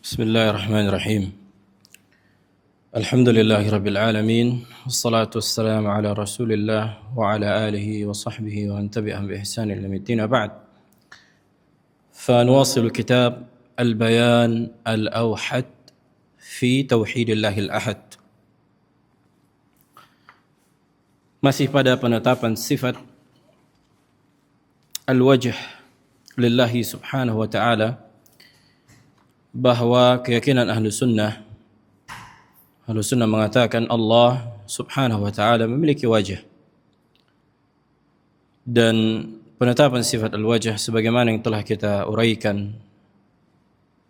بسم الله الرحمن الرحيم. الحمد لله رب العالمين، والصلاة والسلام على رسول الله وعلى آله وصحبه ومن تبعهم بإحسان إلى يوم الدين. وبعد، فنواصل كتاب البيان الأوحد في توحيد الله الأحد. Masih pada penetapan sifat al-wajh lillahi subhanahu wa ta'ala, bahwa keyakinan ahlu sunnah mengatakan Allah subhanahu wa ta'ala memiliki wajah, dan penetapan sifat al-wajh sebagaimana yang telah kita uraikan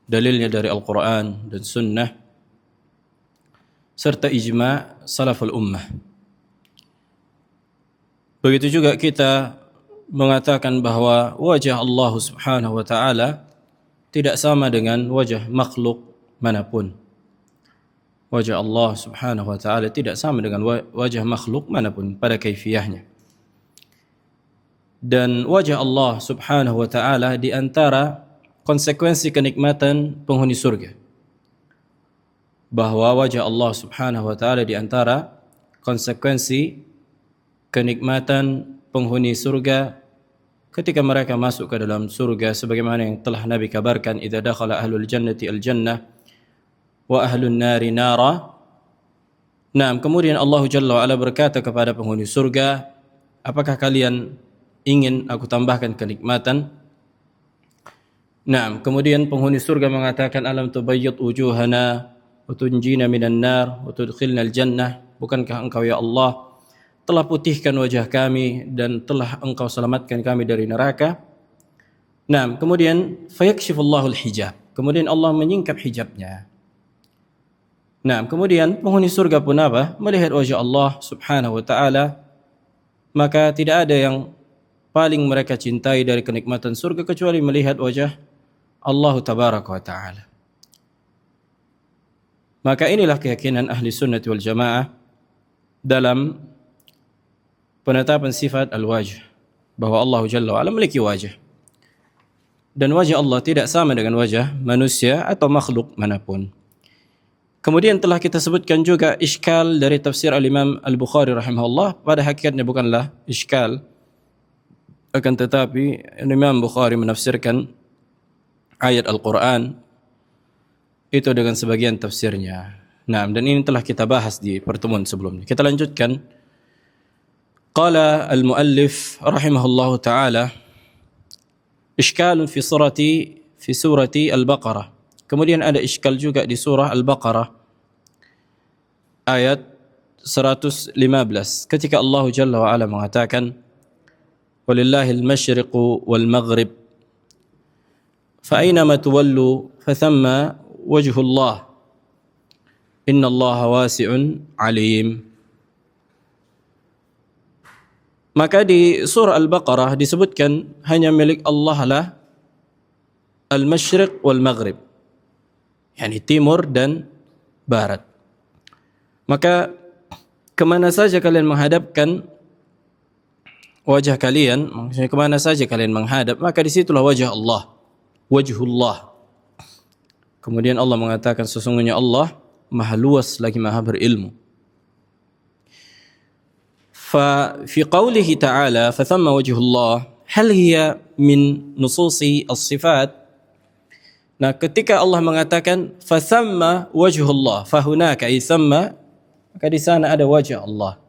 dalilnya dari Al-Quran dan sunnah serta ijma' salaful ummah. Begitu juga kita mengatakan bahwa wajah Allah subhanahu wa ta'ala tidak sama dengan wajah makhluk manapun. Wajah Allah subhanahu wa ta'ala tidak sama dengan wajah makhluk manapun pada kaifiyahnya. Dan wajah Allah subhanahu wa ta'ala di antara konsekuensi kenikmatan penghuni surga. Bahwa wajah Allah subhanahu wa ta'ala di antara konsekuensi kenikmatan penghuni surga ketika mereka masuk ke dalam surga, sebagaimana yang telah Nabi kabarkan, idza dakhala ahlul jannati al-jannah wa ahlun nari nara. Nah, kemudian Allah Jalla wa Ala berkata kepada penghuni surga, apakah kalian ingin aku tambahkan kenikmatan? Nah, kemudian penghuni surga mengatakan, alam tubayyid wujuhana wa tunjina minan nar wa tudkhilna al-jannah. Bukankah engkau ya Allah telah putihkan wajah kami dan telah engkau selamatkan kami dari neraka? Nah, kemudian fayakshifullahu al-hijab. Kemudian Allah menyingkap hijabnya. Nah, kemudian penghuni surga pun apa? Melihat wajah Allah subhanahu wa ta'ala. Maka tidak ada yang paling mereka cintai dari kenikmatan surga kecuali melihat wajah Allah tabaraka wa ta'ala. Maka inilah keyakinan ahli sunnah wal jamaah dalam penetapan sifat al-wajh, bahwa Allah Jalla wa Ala memiliki wajah, dan wajah Allah tidak sama dengan wajah manusia atau makhluk manapun. Kemudian telah kita sebutkan juga iskal dari tafsir al-Imam al-Bukhari rahimahullah. Pada hakikatnya bukanlah iskal, akan tetapi Imam Bukhari menafsirkan ayat Al-Quran itu dengan sebagian tafsirnya. Nah, dan ini telah kita bahas di pertemuan sebelumnya. Kita lanjutkan. Qala al-muallif rahimahullahu ta'ala, iskal fi surati al-Baqarah. Kemudian ada iskal juga di surah Al-Baqarah ayat 115 ketika Allah Jalla wa Ala mengatakan, walillahil masyriqu wal maghrib fa aynama tuwallu fa thamma wajhullah innallaha wasi'un alim. Maka di surah Al-Baqarah disebutkan hanya milik Allah lah al-masyriq wal maghrib, yakni timur dan barat. Maka kemana saja kalian menghadapkan wajah kalian, maksudnya kemana saja kalian menghadap, maka disitulah wajah Allah, wajhullah. Kemudian Allah mengatakan sesungguhnya Allah maha luas lagi maha berilmu. ففي قوله تعالى فثم وجه الله هل هي من نصوص الصفات؟ Nah, ketika Allah mengatakan fathamma wajhullah, fahunaka ay thamma, maka di sana ada wajah Allah.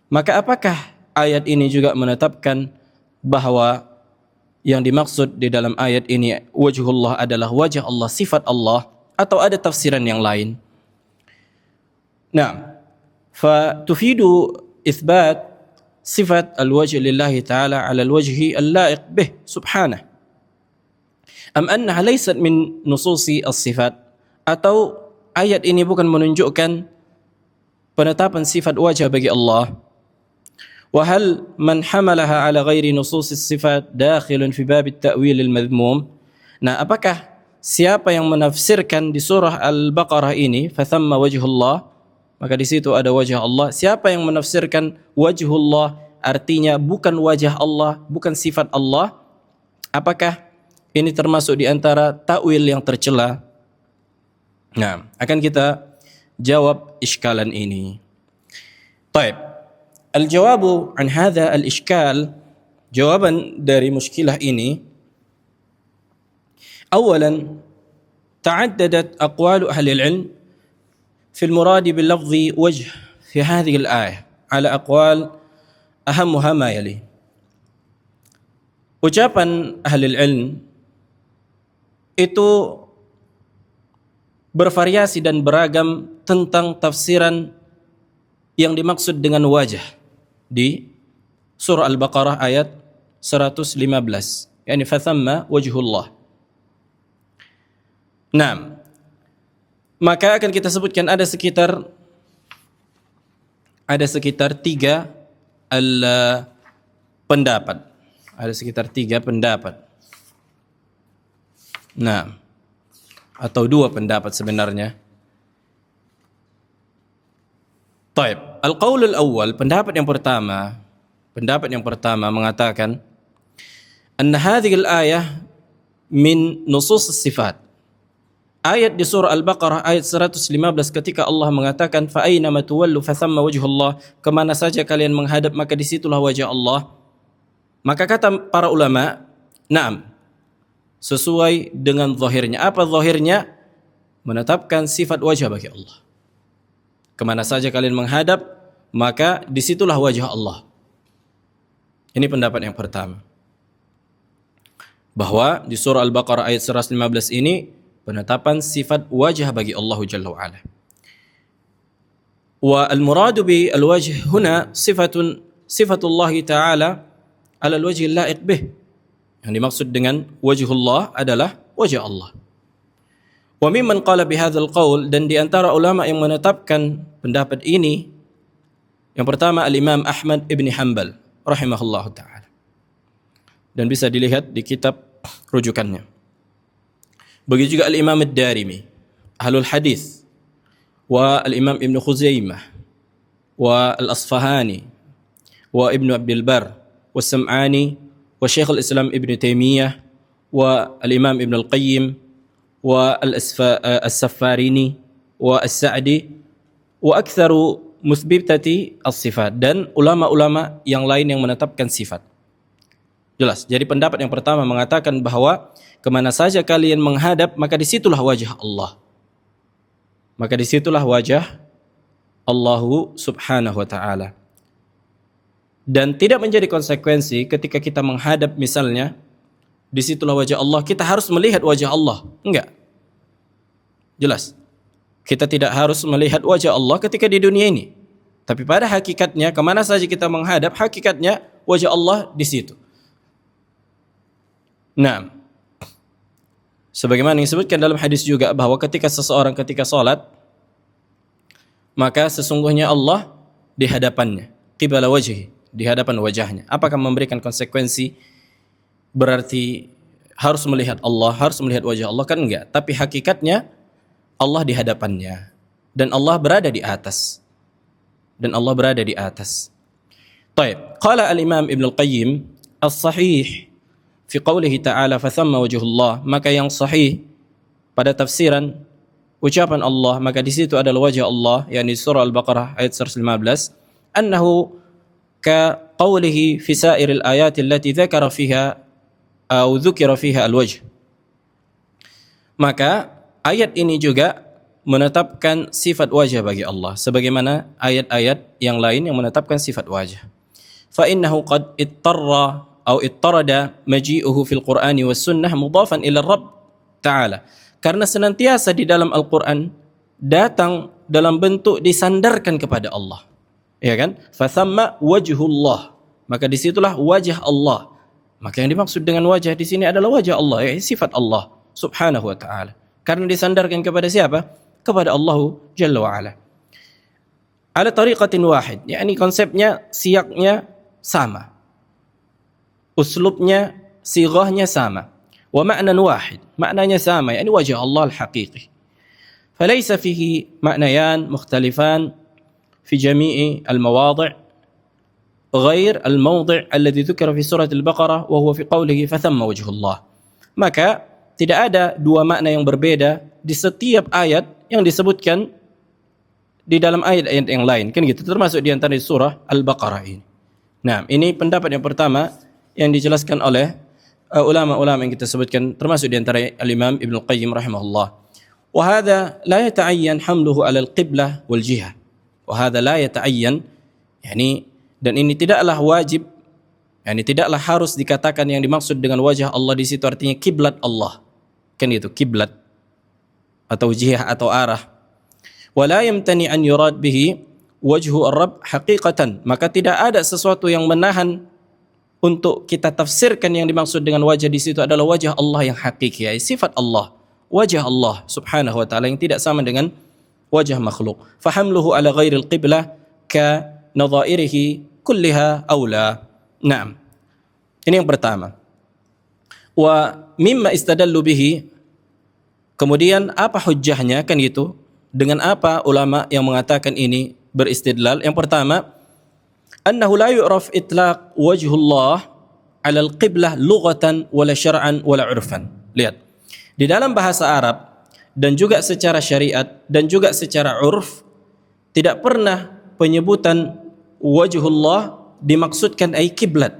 Maka apakah ayat ini juga menetapkan bahwa yang dimaksud di dalam ayat ini wajhullah adalah wajah Allah, sifat Allah, atau ada tafsiran yang lain? Nah, fatufidu إثبات صفة الوجه لله تعالى على الوجه اللائق به سبحانه أم أنها ليست من نصوص الصفات, atau ayat ini bukan menunjukkan penetapan sifat wajah bagi Allah. وهل من حملها على غير نصوص الصفات داخل في باب التأويل المذموم. Nah, apakah siapa yang menafsirkan di surah Al-Baqarah ini fathamma wajhullah, maka di situ ada wajah Allah, siapa yang menafsirkan wajhullah artinya bukan wajah Allah, bukan sifat Allah, apakah ini termasuk di antara ta'wil yang tercela Nah, akan kita jawab iskalan ini. Baik. Al-jawabu an hadha al-iskal, jawaban dari muskilah ini. Awalan, ta'addadat aqwalu ahli al-ilm fi al-murad bil lafzi wajh fi hadhihi al-ayah ala aqwal ahammuha ma yali. Ucapan ahli al-ilm itu bervariasi dan beragam tentang tafsiran yang dimaksud dengan wajah di surah Al-Baqarah ayat 115, yakni fathamma wajhullah. Nah, maka akan kita sebutkan ada sekitar 3 pendapat. Ada sekitar 3 pendapat. Nah, atau 2 pendapat sebenarnya. Taib. Al-qaulul awwal, pendapat yang pertama mengatakan anna hadhihi al-ayah min nusus as-sifat. Ayat di surah Al-Baqarah ayat 115 ketika Allah mengatakan fa aina ma tuwallu fa thamma wajhullah, kemana saja kalian menghadap maka disitulah wajah Allah. Maka kata para ulama, na'am, sesuai dengan zahirnya. Apa zahirnya? Menetapkan sifat wajah bagi Allah. Kemana saja kalian menghadap, maka disitulah wajah Allah. Ini pendapat yang pertama. Bahwa di surah Al-Baqarah ayat 115 ini, penetapan sifat wajah bagi Allah Jalla wa'ala. Wa al-muradu bi al-wajh huna sifatullah ta'ala ala al-wajh al-la'iq bih. Yang dimaksud dengan wajhullah adalah wajah Allah. Wa mimman qala bihadzal qaul, dan di antara ulama yang menetapkan pendapat ini, yang pertama Al-Imam Ahmad ibn Hanbal rahimahullahu taala. Dan bisa dilihat di kitab rujukannya. Begitu juga Al-Imam Ad-Darimi, Ahlul Hadis, wa Al-Imam Ibn Khuzaimah, wa Al-Asfahani, wa Ibn Abdul Bar, wa Sam'ani, wa Syekh al-Islam Ibn Taymiyah, wa Al-Imam Ibn Al-Qayyim, wa As-Saffarini, wa As-Sa'di, wa aktsaru muthbitati as-sifat, dan ulama-ulama yang lain yang menetapkan sifat. Jelas. Jadi pendapat yang pertama mengatakan bahwa kemana saja kalian menghadap, maka disitulah wajah Allah. Maka disitulah wajah Allahu subhanahu wa ta'ala. Dan tidak menjadi konsekuensi ketika kita menghadap misalnya, disitulah wajah Allah, kita harus melihat wajah Allah. Enggak. Jelas. Kita tidak harus melihat wajah Allah ketika di dunia ini. Tapi pada hakikatnya, kemana saja kita menghadap, hakikatnya wajah Allah di situ. Nah, sebagaimana yang disebutkan dalam hadis juga bahwa ketika seseorang ketika salat, maka sesungguhnya Allah di hadapannya, qibala wajhi, di hadapan wajahnya. Apakah memberikan konsekuensi berarti harus melihat Allah, harus melihat wajah Allah? Kan enggak. Tapi hakikatnya Allah di hadapannya dan Allah berada di atas. Dan Allah berada di atas. Baik, qala al-Imam Ibn Al-Qayyim as-sahih fi qawlihi ta'ala fa thamma wajhullah, maka yang sahih pada tafsiran ucapan Allah, maka di situ adalah wajah Allah, yakni surah Al-Baqarah ayat 115, annahu ka qawlihi fi sa'iril ayati allati dzakara fiha atau dzukira fiha al-wajh. Maka ayat ini juga menetapkan sifat wajah bagi Allah sebagaimana ayat-ayat yang lain yang menetapkan sifat wajah. Fa innahu qad ittarra atau ittarada maji'uhu fil Qur'ani was sunnah mudhafan ila Rabb ta'ala. Karena senantiasa di dalam Al-Qur'an datang dalam bentuk disandarkan kepada Allah. Ya kan? Fa thamma wajhullah. Maka disitulah wajah Allah. Maka yang dimaksud dengan wajah di sini adalah wajah Allah, yaitu sifat Allah subhanahu wa ta'ala. Karena disandarkan kepada siapa? Kepada Allah Jalla wa Ala. Ala tariqatin wahid, yakni konsepnya, siyaknya sama. Uslubnya, sighahnya sama. Wa ma'nan wahid, maknanya sama, yakni wajah Allah al-haqiqi. Falaysa fihi ma'nayan mukhtalifan fi jami'i al-mawadi' ghair al-mawdi' alladhi dhukira fi surah Al-Baqarah wa huwa fi qawlihi fa thamma wajhullah. Maka tidak ada 2 makna yang berbeda di setiap ayat yang disebutkan di dalam ayat-ayat yang lain, kan gitu, termasuk di antara surah Al-Baqarah ini. Nah, ini pendapat yang pertama yang dijelaskan oleh ulama-ulama yang kita sebutkan, termasuk di antara Al-Imam Ibnu Qayyim rahimahullah. Wa hadha la yata'ayyan hamluhu 'ala al-qiblah wal jihah. Wa hadha la yata'ayyan, yani, dan ini tidaklah wajib, yani tidaklah harus dikatakan yang dimaksud dengan wajah Allah di situ artinya kiblat Allah. Kan itu kiblat atau jihah atau arah. Wala yamtani an yurad bihi wajhu ar-rabb haqiqatan, maka tidak ada sesuatu yang menahan untuk kita tafsirkan yang dimaksud dengan wajah di situ adalah wajah Allah yang hakiki, sifat Allah, wajah Allah subhanahu wa ta'ala yang tidak sama dengan wajah makhluk. Fahamluhu ala ghairil qiblah ka nadhairihi kulliha aula. Naam. Ini yang pertama. Wa mimma istadallu bihi, kemudian apa hujjahnya, kan gitu, dengan apa ulama yang mengatakan ini beristidlal? Yang pertama, annahu la yu'raf itlaq wajhullah 'ala al-qiblah lughatan wala syar'an wala 'urfan. Lihat. Di dalam bahasa Arab dan juga secara syariat dan juga secara 'urf tidak pernah penyebutan wajhullah dimaksudkan ai kiblat.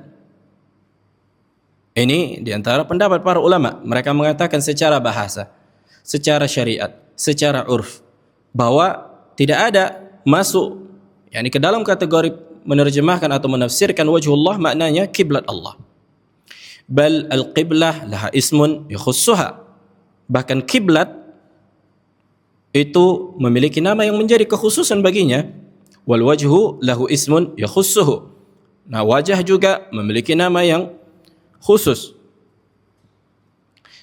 Ini di antara pendapat para ulama. Mereka mengatakan secara bahasa, secara syariat, secara 'urf, bahwa tidak ada masuk yakni ke dalam kategori menerjemahkan atau menafsirkan wajhullah maknanya kiblat Allah. Bal al-qiblah laha ismun yakhussuha. Bahkan kiblat itu memiliki nama yang menjadi kekhususan baginya. Wal wajhu lahu ismun yakhussuhu. Nah, wajah juga memiliki nama yang khusus.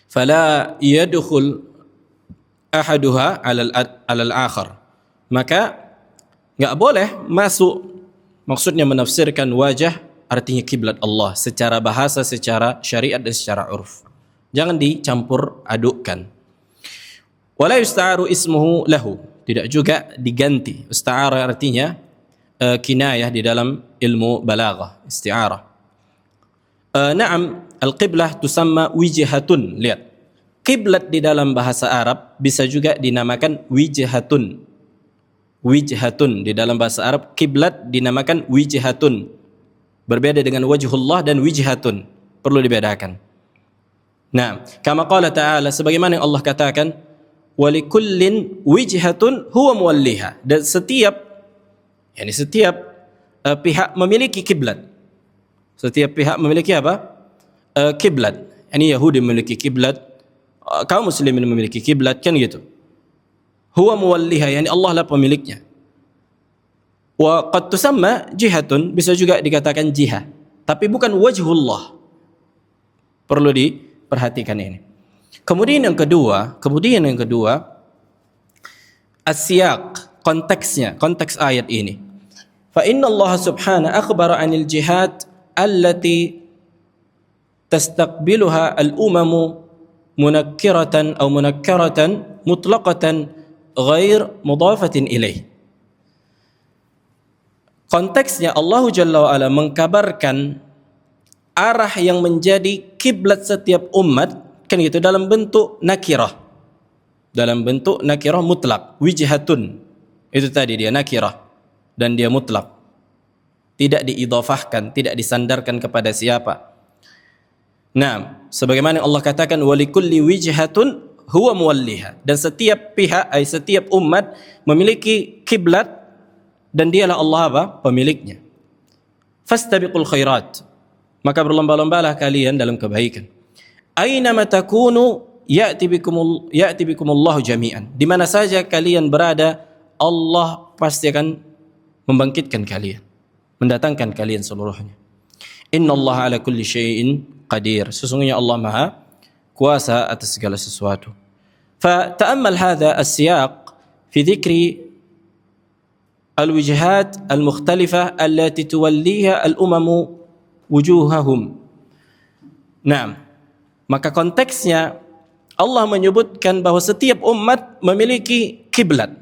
Fala yadkhul ahaduha 'alal akhar. Maka enggak boleh masuk, maksudnya menafsirkan wajah artinya kiblat Allah secara bahasa, secara syariat dan secara 'urf. Jangan dicampur adukkan. Wala yusta'aru ismuhu lahu, tidak juga diganti. Ista'ara artinya kinayah di dalam ilmu balaghah, isti'arah. Na'am, al-qiblah tusamma wijhatun. Lihat. Kiblat di dalam bahasa Arab bisa juga dinamakan wijhatun. Wijhatun di dalam bahasa Arab, kiblat dinamakan wijhatun. Berbeda dengan wajhullah dan wijhatun. Perlu dibedakan. Nah, kama qala ta'ala, sebagaimana yang Allah katakan, walikullin wijhatun huwa muwalliha. Dan setiap pihak memiliki kiblat. Setiap pihak memiliki apa? Kiblat. Yani Yahudi memiliki kiblat, kaum muslimin memiliki kiblat, kan gitu. Huwa muwalliha, yani Allah lah pemiliknya. Wa qad tusamma jihatun, bisa juga dikatakan jihah, tapi bukan wajhullah. Perlu diperhatikan ini. Kemudian yang kedua, as-siyaq, konteksnya, konteks ayat ini. Fa inna Allah subhanahu akhbara 'anil jihad allati tastaqbiluha al-umamu munakkiratan atau munakkaratan mutlaqatan ghair mudafatin ilaih. Konteksnya Allah Jalla wa Ala mengkabarkan arah yang menjadi kiblat setiap umat, kan gitu, dalam bentuk nakirah. Dalam bentuk nakirah mutlak, wijhatun. Itu tadi dia nakirah dan dia mutlak. Tidak diidhafahkan, tidak disandarkan kepada siapa. Nah, sebagaimana Allah katakan walikulli wijhatun huwa muwalliha, dan setiap pihak, setiap umat memiliki kiblat dan dialah Allah apa? Pemiliknya. Fastabiqul khairat, maka berlomba-lombalah kalian dalam kebaikan. Aina ma takunu ya'ti bikumullahu jami'an. Di mana saja kalian berada, Allah pasti akan membangkitkan kalian, mendatangkan kalian seluruhnya. Innallaha ala kulli syai'in qadir. Sesungguhnya Allah Maha kuasa atas segala sesuatu. Fata'ammal hadha as-siyaq fi dhikri al-wijhat al-mukhtalifah allati tuwalliha al-umamu wujuhahum. Nah, maka konteksnya Allah menyebutkan bahwa setiap umat memiliki kiblat.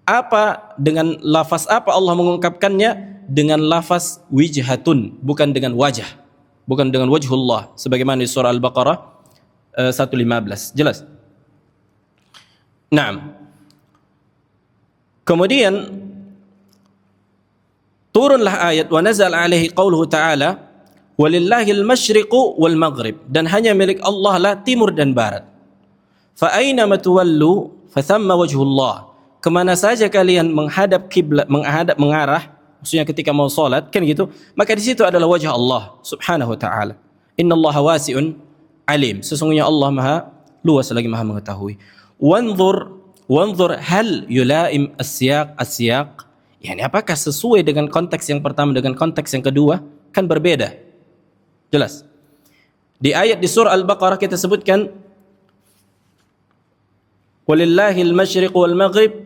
Apa, dengan lafaz apa Allah mengungkapkannya? Dengan lafaz wijhatun, bukan dengan wajah, bukan dengan wajhullah, sebagaimana di surah Al-Baqarah 115. Jelas? Naam. Kemudian turunlah ayat wa nazal alaihi qauluhu ta'ala walillahil masyriqu wal maghrib, dan hanya milik Allah lah timur dan barat. Fa aina matuwallu fa thamma wajhullah, kemana saja kalian menghadap kiblat, mengarah, maksudnya ketika mau salat kan gitu, maka di situ adalah wajah Allah subhanahu wa ta'ala. Innallaha wasi'un alim, sesungguhnya Allah maha luas lagi maha mengetahui. Wanzur hal yulaim as-siyaq, yani apakah sesuai dengan konteks yang pertama dengan konteks yang kedua? Kan berbeda. Jelas. Di ayat di surah Al-Baqarah kita sebutkan walillahil masyriq wal maghrib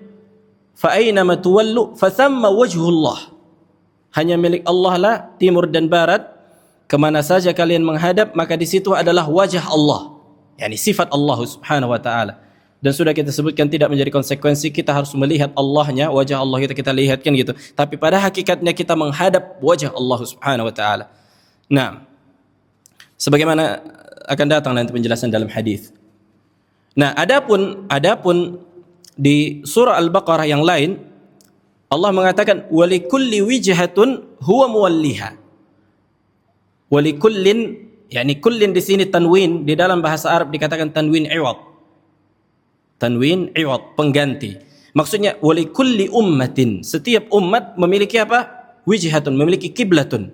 fa aynama tuwallu fa thamma wajhullah. Hanya milik Allah lah timur dan barat, kemana saja kalian menghadap maka di situ adalah wajah Allah, yani sifat Allah subhanahu wa ta'ala. Dan sudah kita sebutkan tidak menjadi konsekuensi kita harus melihat Allahnya, wajah Allah kita lihat kan gitu, tapi pada hakikatnya kita menghadap wajah Allah subhanahu wa ta'ala. Nah, sebagaimana akan datang nanti penjelasan dalam hadis. Nah, adapun di surah Al-Baqarah yang lain Allah mengatakan walikulli wijhatun huwa muwalliha. Walikullin, yani kullin di sini tanwin, di dalam bahasa Arab dikatakan tanwin iwad. Tanwin iwad, pengganti. Maksudnya walikulli ummatin, setiap umat memiliki apa? Wijhatun, memiliki kiblatun.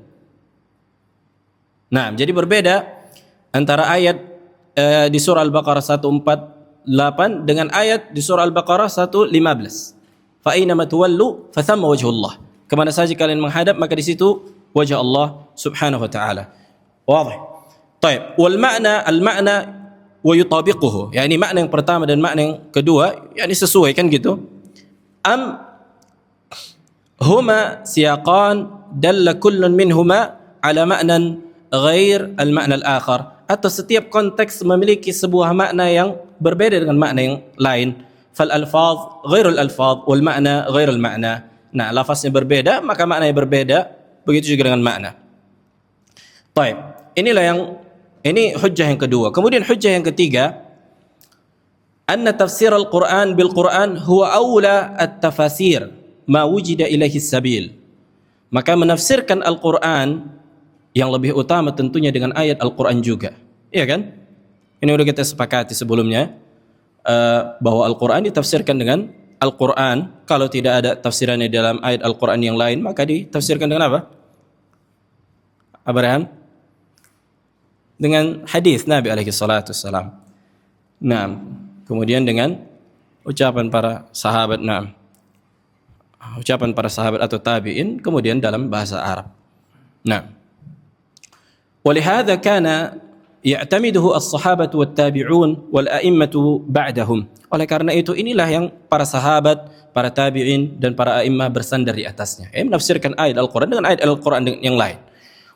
Nah, jadi berbeda antara ayat di surah Al-Baqarah 148 dengan ayat di surah Al-Baqarah 115. Fa aina ma tuwallu fa thamma wajhullah. Kemana saja kalian menghadap maka di situ wajah Allah subhanahu wa ta'ala. Wadih. Baik, wal ma'na al-ma'na wa yutabiquhu. Yani makna yang pertama dan makna yang kedua yani sesuai kan gitu. Am huma siyaqan dalla kullun minhuma ala ma'nan ghair al-ma'na al-akhar, atau setiap konteks memiliki sebuah makna yang berbeda dengan makna yang lain. Fal alfaz ghairul alfaz wal ma'na ghairul ma'na. Nah, lafaznya berbeda maka maknanya berbeda, begitu juga dengan makna. Baik, ini hujjah yang kedua. Kemudian hujjah yang ketiga, anna tafsir al-Qur'an bil Qur'an huwa awla at-tafasir ma wujida ilaihi sabil. Maka menafsirkan Al-Qur'an yang lebih utama tentunya dengan ayat Al-Quran juga. Iya kan? Ini sudah kita sepakati sebelumnya, bahwa Al-Quran ditafsirkan dengan Al-Quran. Kalau tidak ada tafsirannya dalam ayat Al-Quran yang lain, maka ditafsirkan dengan apa? Abraham? Dengan hadis Nabi alaihi salatu wassalam. Nah, kemudian dengan ucapan para sahabat, ucapan para sahabat atau tabi'in, kemudian dalam bahasa Arab. Nah, ولهذا كان يعتمده الصحابة والتابعون والأئمة بعدهم. Oleh karena itu inilah yang para sahabat, para tabi'in dan para a'immah bersandar di atasnya. Menafsirkan ayat Al-Quran dengan ayat Al-Quran yang lain.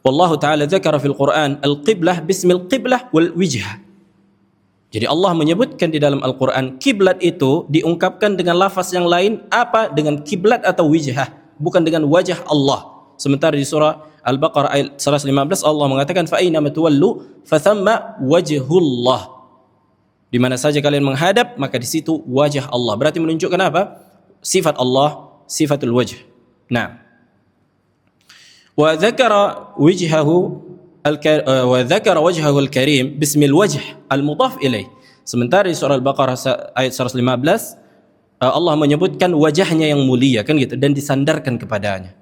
Wallahu ta'ala dzakara fil Quran al-qiblah bismil qiblah wal wijhah. Jadi Allah menyebutkan di dalam Al-Quran kiblat itu diungkapkan dengan lafaz yang lain, apa? Dengan kiblat atau wijhah, bukan dengan wajah Allah. Sementara di surah Al-Baqarah ayat 115 Allah mengatakan fa aina matuwallu fa thamma wajhullah. Di mana saja kalian menghadap maka di situ wajah Allah. Berarti menunjukkan apa? Sifat Allah, sifatul wajh. Nah. Wa dzakara wajhahu al-karim bismil wajh al-mudhaf ilaih. Sementara di surah Al-Baqarah ayat 115 Allah menyebutkan wajahnya yang mulia kan gitu dan disandarkan kepadanya.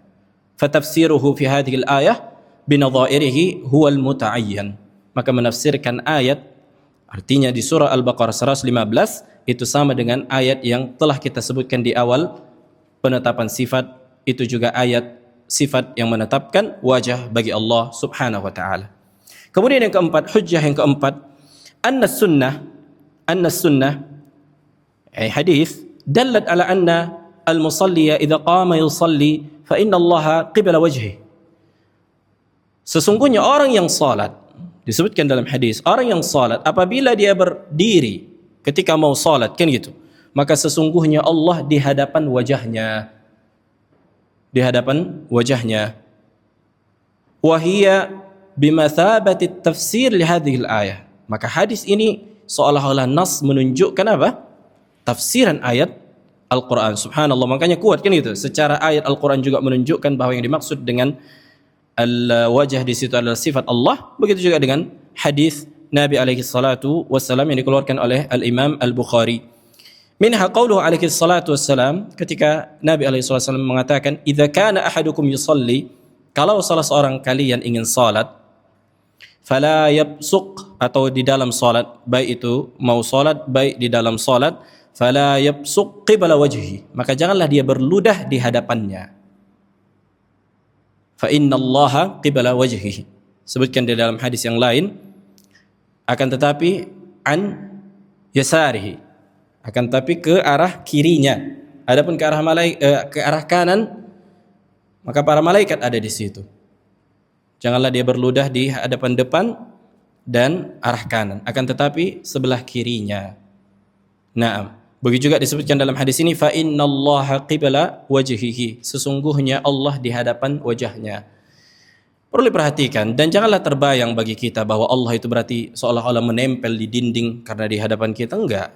Fatafsiruhu fi hadhihi al-ayah binadhairihi huwa al-muta'ayyan. Maka menafsirkan ayat artinya di surah Al-Baqarah 115 itu sama dengan ayat yang telah kita sebutkan di awal penetapan sifat, itu juga ayat sifat yang menetapkan wajah bagi Allah subhanahu wa ta'ala. Kemudian yang keempat, hujjah yang keempat, anna sunnah hadis dallat ala anna al-musalliya idza qama yusalli fa inna Allaha qibla wajhi. Sesungguhnya orang yang salat, disebutkan dalam hadis, orang yang salat apabila dia berdiri ketika mau salat kan gitu, maka sesungguhnya Allah di hadapan wajahnya. Di hadapan wajahnya. Wa hiya bimathabati tafsir li hadhihi al-ayah. Maka hadis ini seolah-olah nas menunjukkan apa? Tafsiran ayat Al-Quran. Subhanallah, makanya kuat kan gitu. Secara ayat Al-Quran juga menunjukkan bahwa yang dimaksud dengan al-wajh di situ adalah sifat Allah. Begitu juga dengan hadis Nabi alaihi salatu wassalam yang dikeluarkan oleh Al-Imam Al-Bukhari. Minha qauluhu alaihi salatu wassalam, ketika Nabi alaihi salatu wassalam mengatakan, "Idza kana ahadukum yusalli," kalau salah seorang kalian ingin salat, fala yabsuq, atau di dalam salat, baik itu mau salat baik di dalam salat, fala yabsuq qibla wajhi, maka janganlah dia berludah di hadapannya. Fa innallaha qibla wajhihi, sebutkan di dalam hadis yang lain, akan tetapi an yasarihi, akan tetapi ke arah kirinya. Adapun ke arah kanan, maka para malaikat ada di situ. Janganlah dia berludah di hadapan depan dan arah kanan, akan tetapi sebelah kirinya. Naam. Begitu juga disebutkan dalam hadis ini, fa innallaha qibla wajhihi, sesungguhnya Allah di hadapan wajahnya. Perlu diperhatikan dan janganlah terbayang bagi kita bahwa Allah itu berarti seolah-olah menempel di dinding karena di hadapan kita, enggak.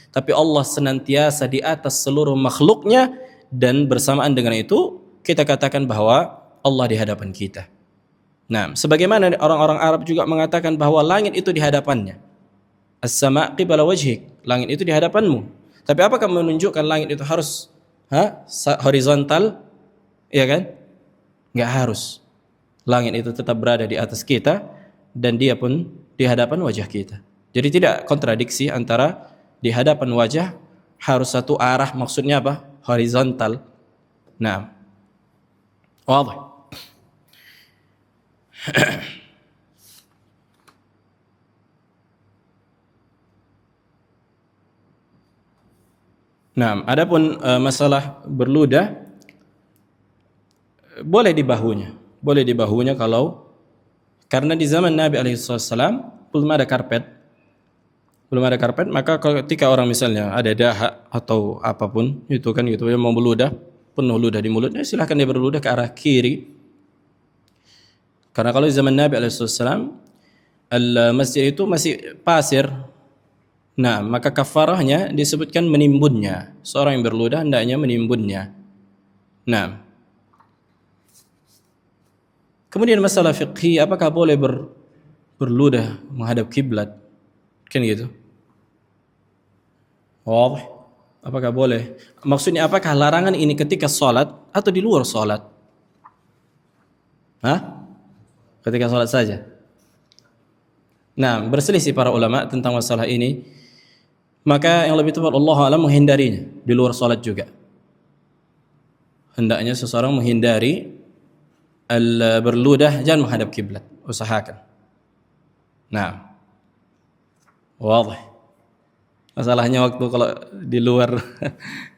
Tapi Allah senantiasa di atas seluruh makhluknya, dan bersamaan dengan itu kita katakan bahwa Allah di hadapan kita. Nah, sebagaimana orang-orang Arab juga mengatakan bahwa langit itu di hadapannya. As-sama' qibla wajhik, langit itu di hadapanmu. Tapi apakah menunjukkan langit itu harus horizontal? Ya kan? Enggak harus. Langit itu tetap berada di atas kita dan dia pun di hadapan wajah kita. Jadi tidak kontradiksi antara di hadapan wajah harus satu arah, maksudnya apa? Horizontal. Nah, wadah. Nah, adapun masalah berludah boleh di bahunya kalau, karena di zaman Nabi alaihissalam belum ada karpet, maka ketika orang misalnya ada dahak atau apapun itu kan gitu, dia mau berludah, penuh ludah di mulutnya, silahkan dia berludah ke arah kiri. Karena kalau di zaman Nabi alaihissalam masjid itu masih pasir. Nah, maka kafarahnya disebutkan menimbunnya. Seorang yang berludah hendaknya menimbunnya. Nah, kemudian masalah fiqhi, apakah boleh berludah menghadap kiblat? Kan gitu. Oh, apakah boleh? Maksudnya apakah larangan ini ketika sholat atau di luar sholat? Ketika sholat saja. Nah, berselisih para ulama tentang masalah ini. Maka yang lebih tepat Allah alam menghindarinya di luar salat juga. Hendaknya seseorang menghindari berludah, jangan menghadap kiblat, usahakan. Nah, wadah. Masalahnya waktu kalau di luar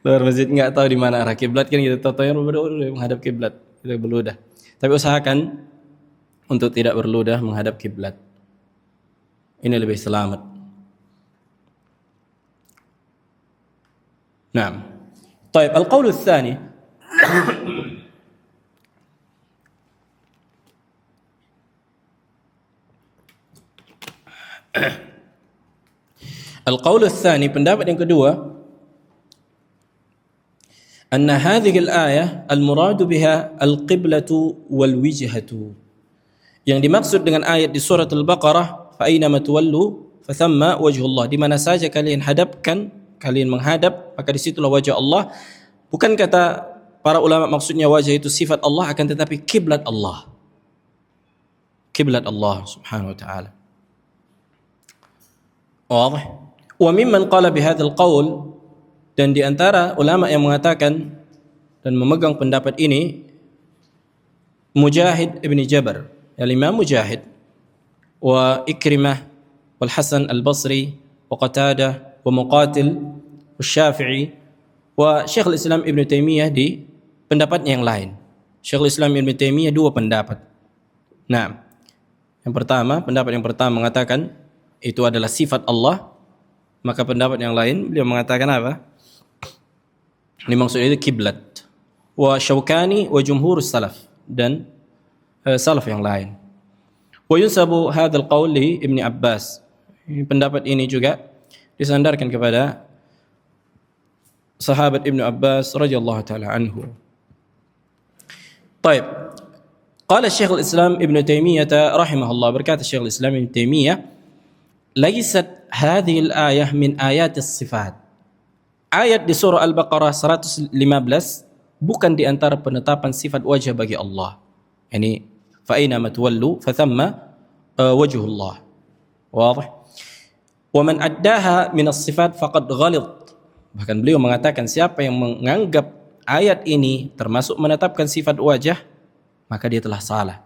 masjid nggak tahu di mana arah kiblat kan gitu, totonya menghadap kiblat, itu berludah. Tapi usahakan untuk tidak berludah menghadap kiblat. Ini lebih selamat. نعم. طيب القول الثاني pendapat yang kedua, أن هذه الآية المراد بها القبلة والوجهة, yang dimaksud dengan ayat di surat Al-Baqarah, فأينما تولوا فثم وجه الله, di mana saja kalian menghadap, maka disitulah wajah Allah. Bukan kata para ulama maksudnya wajah itu sifat Allah, akan tetapi kiblat Allah. Kiblat Allah subhanahu wa ta'ala. Wadah. Wa mimman qala bihadzal qaul, dan di antara ulama yang mengatakan dan memegang pendapat ini, Mujahid ibn Jabar, Imam Mujahid, wa Ikrimah, wal Hasan al-Basri, wa Qatadah, wa Muqatil, wa Syafi'i, wa Syekhul Islam Ibn Taimiyah di pendapatnya yang lain. Syekhul Islam Ibn Taimiyah dua pendapat. Nah, pendapat yang pertama mengatakan itu adalah sifat Allah, maka pendapat yang lain beliau mengatakan apa? Ini maksudnya itu kiblat. Wa Syaukani wa jumhur salaf, dan salaf yang lain. Wa yunsabu hadzal qaul li Ibnu Abbas. Pendapat ini juga disandarkan kepada sahabat Ibnu Abbas radhiyallahu taala anhu. Baik. Qala Syekhul Islam Ibnu Taimiyah rahimahullah, berkata Syekhul Islam Ibnu Taimiyah, "Laysat hadhihi al-ayah min ayatis sifat." Ayat di surah Al-Baqarah 115 bukan di antara penetapan sifat wajah bagi Allah. Yani fa aina matwallu fa thamma wajhullah. Wadih? Wa man addaha min as-sifat faqad ghalid. Bahkan beliau mengatakan siapa yang menganggap ayat ini termasuk menetapkan sifat wajah, maka dia telah salah.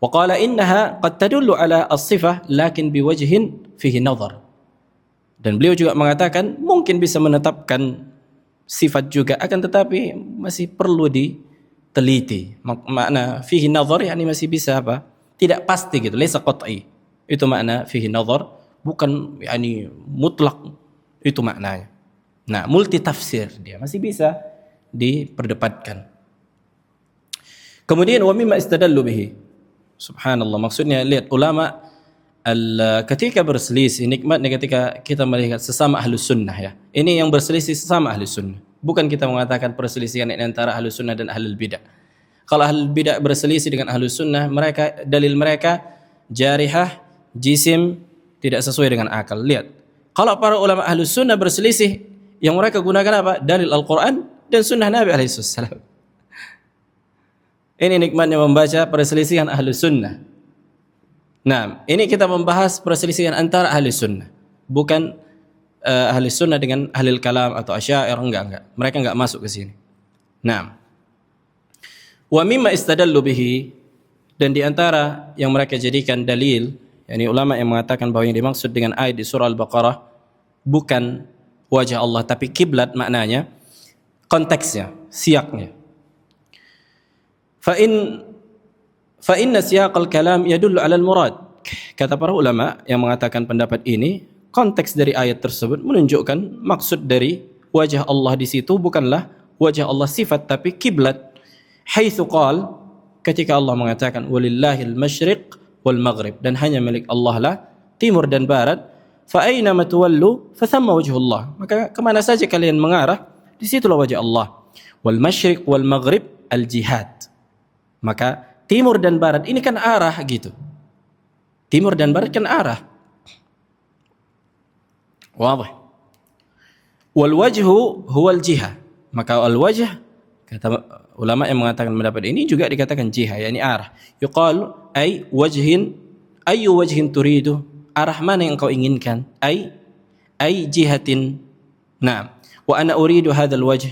Wa qala innaha qad tadullu ala as-sifah lakin biwajhin fihi nadhar. Dan beliau juga mengatakan mungkin bisa menetapkan sifat juga, akan tetapi masih perlu diteliti. Makna fihi nadhar yakni masih bisa apa? Tidak pasti gitu, laisa qat'i. Itu makna fihi nadhar, bukan yakni mutlak itu maknanya. Nah, multi tafsir, dia masih bisa diperdebatkan. Kemudian wa mimma istadallu bihi. Subhanallah, maksudnya lihat ulama ketika berselisih, nikmatnya ketika kita melihat sesama ahlus sunnah ya. Ini yang berselisih sesama ahlus sunnah. Bukan kita mengatakan perselisihan antara ahlus sunnah dan ahlul bidah. Kalau ahlul bidah berselisih dengan ahlus sunnah, mereka dalil mereka jarihah, jisim, tidak sesuai dengan akal. Lihat, kalau para ulama ahlus sunnah berselisih, yang mereka gunakan apa? Dalil Al-Quran dan sunnah Nabi alaihissalam. Ini nikmatnya membaca perselisihan ahlus sunnah. Nah, ini kita membahas perselisihan antara ahli sunnah, bukan ahli sunnah dengan ahli kalam atau asy'ariyah, enggak. Mereka enggak masuk ke sini. Nah, wa mimma istadallu bihi, dan di antara yang mereka jadikan dalil, yakni ulama yang mengatakan bahwa yang dimaksud dengan ayat di surah Al-Baqarah bukan wajah Allah tapi kiblat, maknanya konteksnya, siaknya. Fa inna siyaqal kalam yadullu 'ala al-murad. Kata para ulama yang mengatakan pendapat ini, konteks dari ayat tersebut menunjukkan maksud dari wajah Allah di situ bukanlah wajah Allah sifat tapi kiblat. Haitsu qala, ketika Allah mengatakan walillahil masyriq wal maghrib, dan hanya milik Allah lah timur dan barat. Fa aina matwallu fa thamma wajhullah. Maka kemana saja kalian mengarah, di situlah wajah Allah. Wal masyriq wal maghrib al jihad. Maka timur dan barat ini kan arah gitu. Timur dan barat kan arah. Wadih. Wal wajhu huwal jihah. Maka al wajh, kata ulama yang mengatakan pendapat ini juga dikatakan jihah, yakni arah. Yuqal ay wajhin, ayu wajhin turidu, arah mana yang kau inginkan? Ay jihatin. Nah, wa ana uridu hadzal wajh.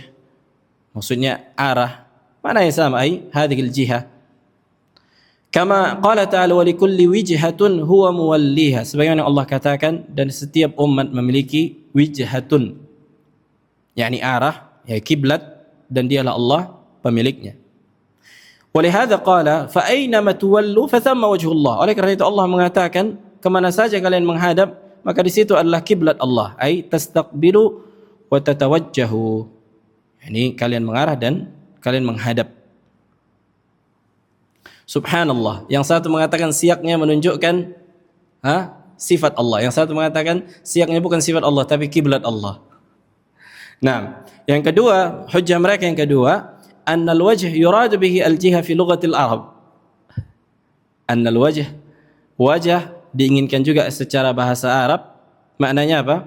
Maksudnya arah mana yang sama, ay hadhil jihah. Kama qala ta'ala wa likulli wijhatun huwa muwalliha. Sebagaimana Allah katakan, dan setiap umat memiliki wijhatun, yakni arah, ya kiblat, dan dialah Allah pemiliknya. Walihada qala fa aina ma tuwallu fa thamma wajhullah. Oleh karena itu Allah mengatakan kemana saja kalian menghadap maka di situ adalah kiblat Allah, ay tastaqbilu wa tatawajjahu. Yani kalian mengarah dan kalian menghadap. Subhanallah, yang satu mengatakan siaknya menunjukkan sifat Allah, yang satu mengatakan siaknya bukan sifat Allah tapi kiblat Allah. Nah, yang kedua, hujjah mereka yang kedua, annal wajh yuradu bihi al-jihah fi lughatil Arab. Annal wajah diinginkan juga secara bahasa Arab, maknanya apa?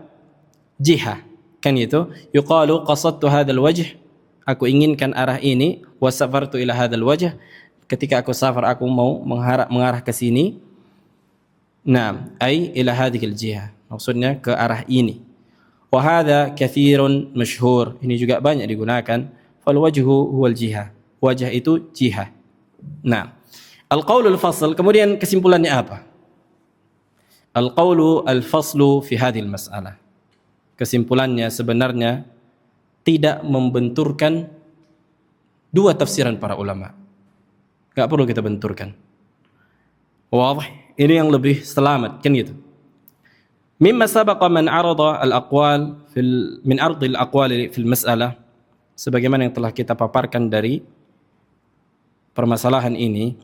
Jihah. Kan itu, yuqalu qasadtu hadzal wajh, aku inginkan arah ini, wa safartu ila hadzal wajh, ketika aku safar aku mau mengarah ke sini. Nah, ay ila hadhil jihah, maksudnya ke arah ini. Wa hadza katsirun masyhur, ini juga banyak digunakan. Fal wajhu huwal jihah, wajah itu jihah. Nah, al-qaulul fasl, kemudian kesimpulannya apa? Al-qaulu al-faslu fi hadhil mas'alah. Kesimpulannya sebenarnya tidak membenturkan dua tafsiran para ulama. Enggak perlu kita benturkan. Wadih, ini yang lebih selamat kan gitu. Mimma sabaqa man arada al-aqwal min ardi al-aqwal fil mas'alah, sebagaimana yang telah kita paparkan dari permasalahan ini,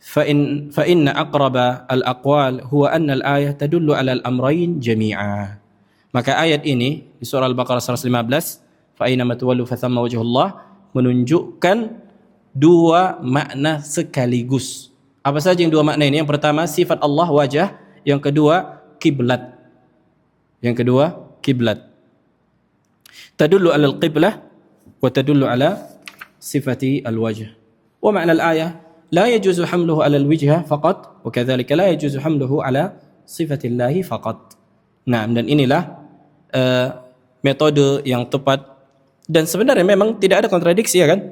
fa inna aqraba al-aqwal huwa anna al-ayah tadullu ala al-amrayn jami'a. Maka ayat ini di surah Al-Baqarah 115, fa aina ma tuwallu fa thamma wajhullah menunjukkan dua makna sekaligus. Apa saja yang dua makna ini? Yang pertama sifat Allah wajah, yang kedua kiblat. Yang kedua kiblat. Tadullu 'ala al-qiblah wa tadullu 'ala sifati al-wajh. Wa ma'na al-ayah la yajuzu hamluhu 'ala al-wajh faqat wa kadzalika la yajuzu hamluhu 'ala sifati Allah faqat. Nah, dan inilah metode yang tepat, dan sebenarnya memang tidak ada kontradiksi ya kan,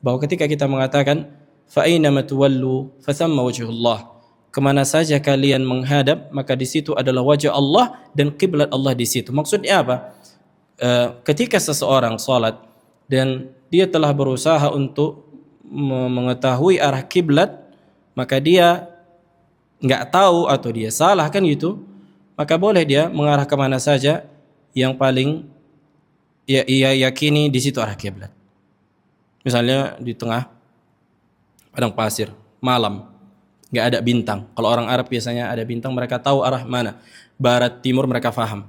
bahwa ketika kita mengatakan fa aina ma tuwallu fa thamma wajhullah, kemana saja kalian menghadap maka di situ adalah wajah Allah dan kiblat Allah di situ. Maksudnya apa? Ketika seseorang salat dan dia telah berusaha untuk mengetahui arah kiblat, maka dia nggak tahu atau dia salah kan gitu, maka boleh dia mengarah kemana saja yang paling ia yakini di situ arah kiblat. Misalnya di tengah padang pasir malam, nggak ada bintang. Kalau orang Arab biasanya ada bintang, mereka tahu arah mana, barat timur mereka faham.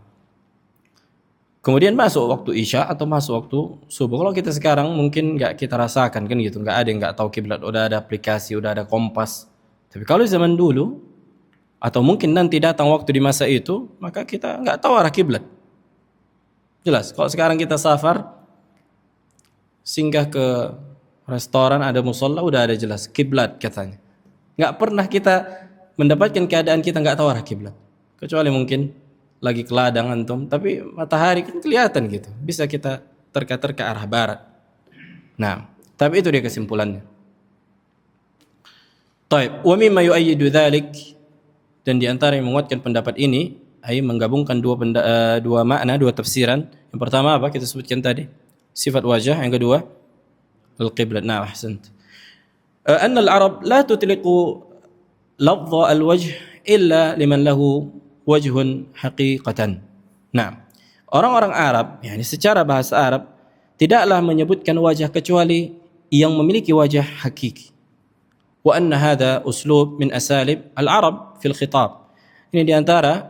Kemudian masuk waktu isya atau masuk waktu subuh. Kalau kita sekarang mungkin nggak kita rasakan kan gitu, nggak ada yang nggak tahu kiblat. Udah ada aplikasi, udah ada kompas. Tapi kalau zaman dulu atau mungkin nanti datang waktu di masa itu, maka kita nggak tahu arah kiblat. Jelas. Kalau sekarang kita safar, singgah ke restoran ada musola, udah ada jelas kiblat katanya. Nggak pernah kita mendapatkan keadaan kita nggak tahu arah kiblat, kecuali mungkin lagi ke ladang antum, tapi matahari kan kelihatan gitu, bisa kita terka-terka arah barat. Nah, tapi itu dia kesimpulannya. Taib, wa mimma yu'ayyidu dzalik, dan di antara yang menguatkan pendapat ini, ai menggabungkan dua makna, dua tafsiran. Yang pertama apa kita sebutkan tadi? Sifat wajah, yang kedua al-qiblat. Nah, ahsant. Anna al-Arab la tutliqu lafdha al-wajh illa liman lahu wajhun haqiqatan. Nah, orang-orang Arab, yakni secara bahasa Arab, tidaklah menyebutkan wajah kecuali yang memiliki wajah hakiki. Wa anna hadha uslub min asalib al-Arab fil khitab. Ini diantara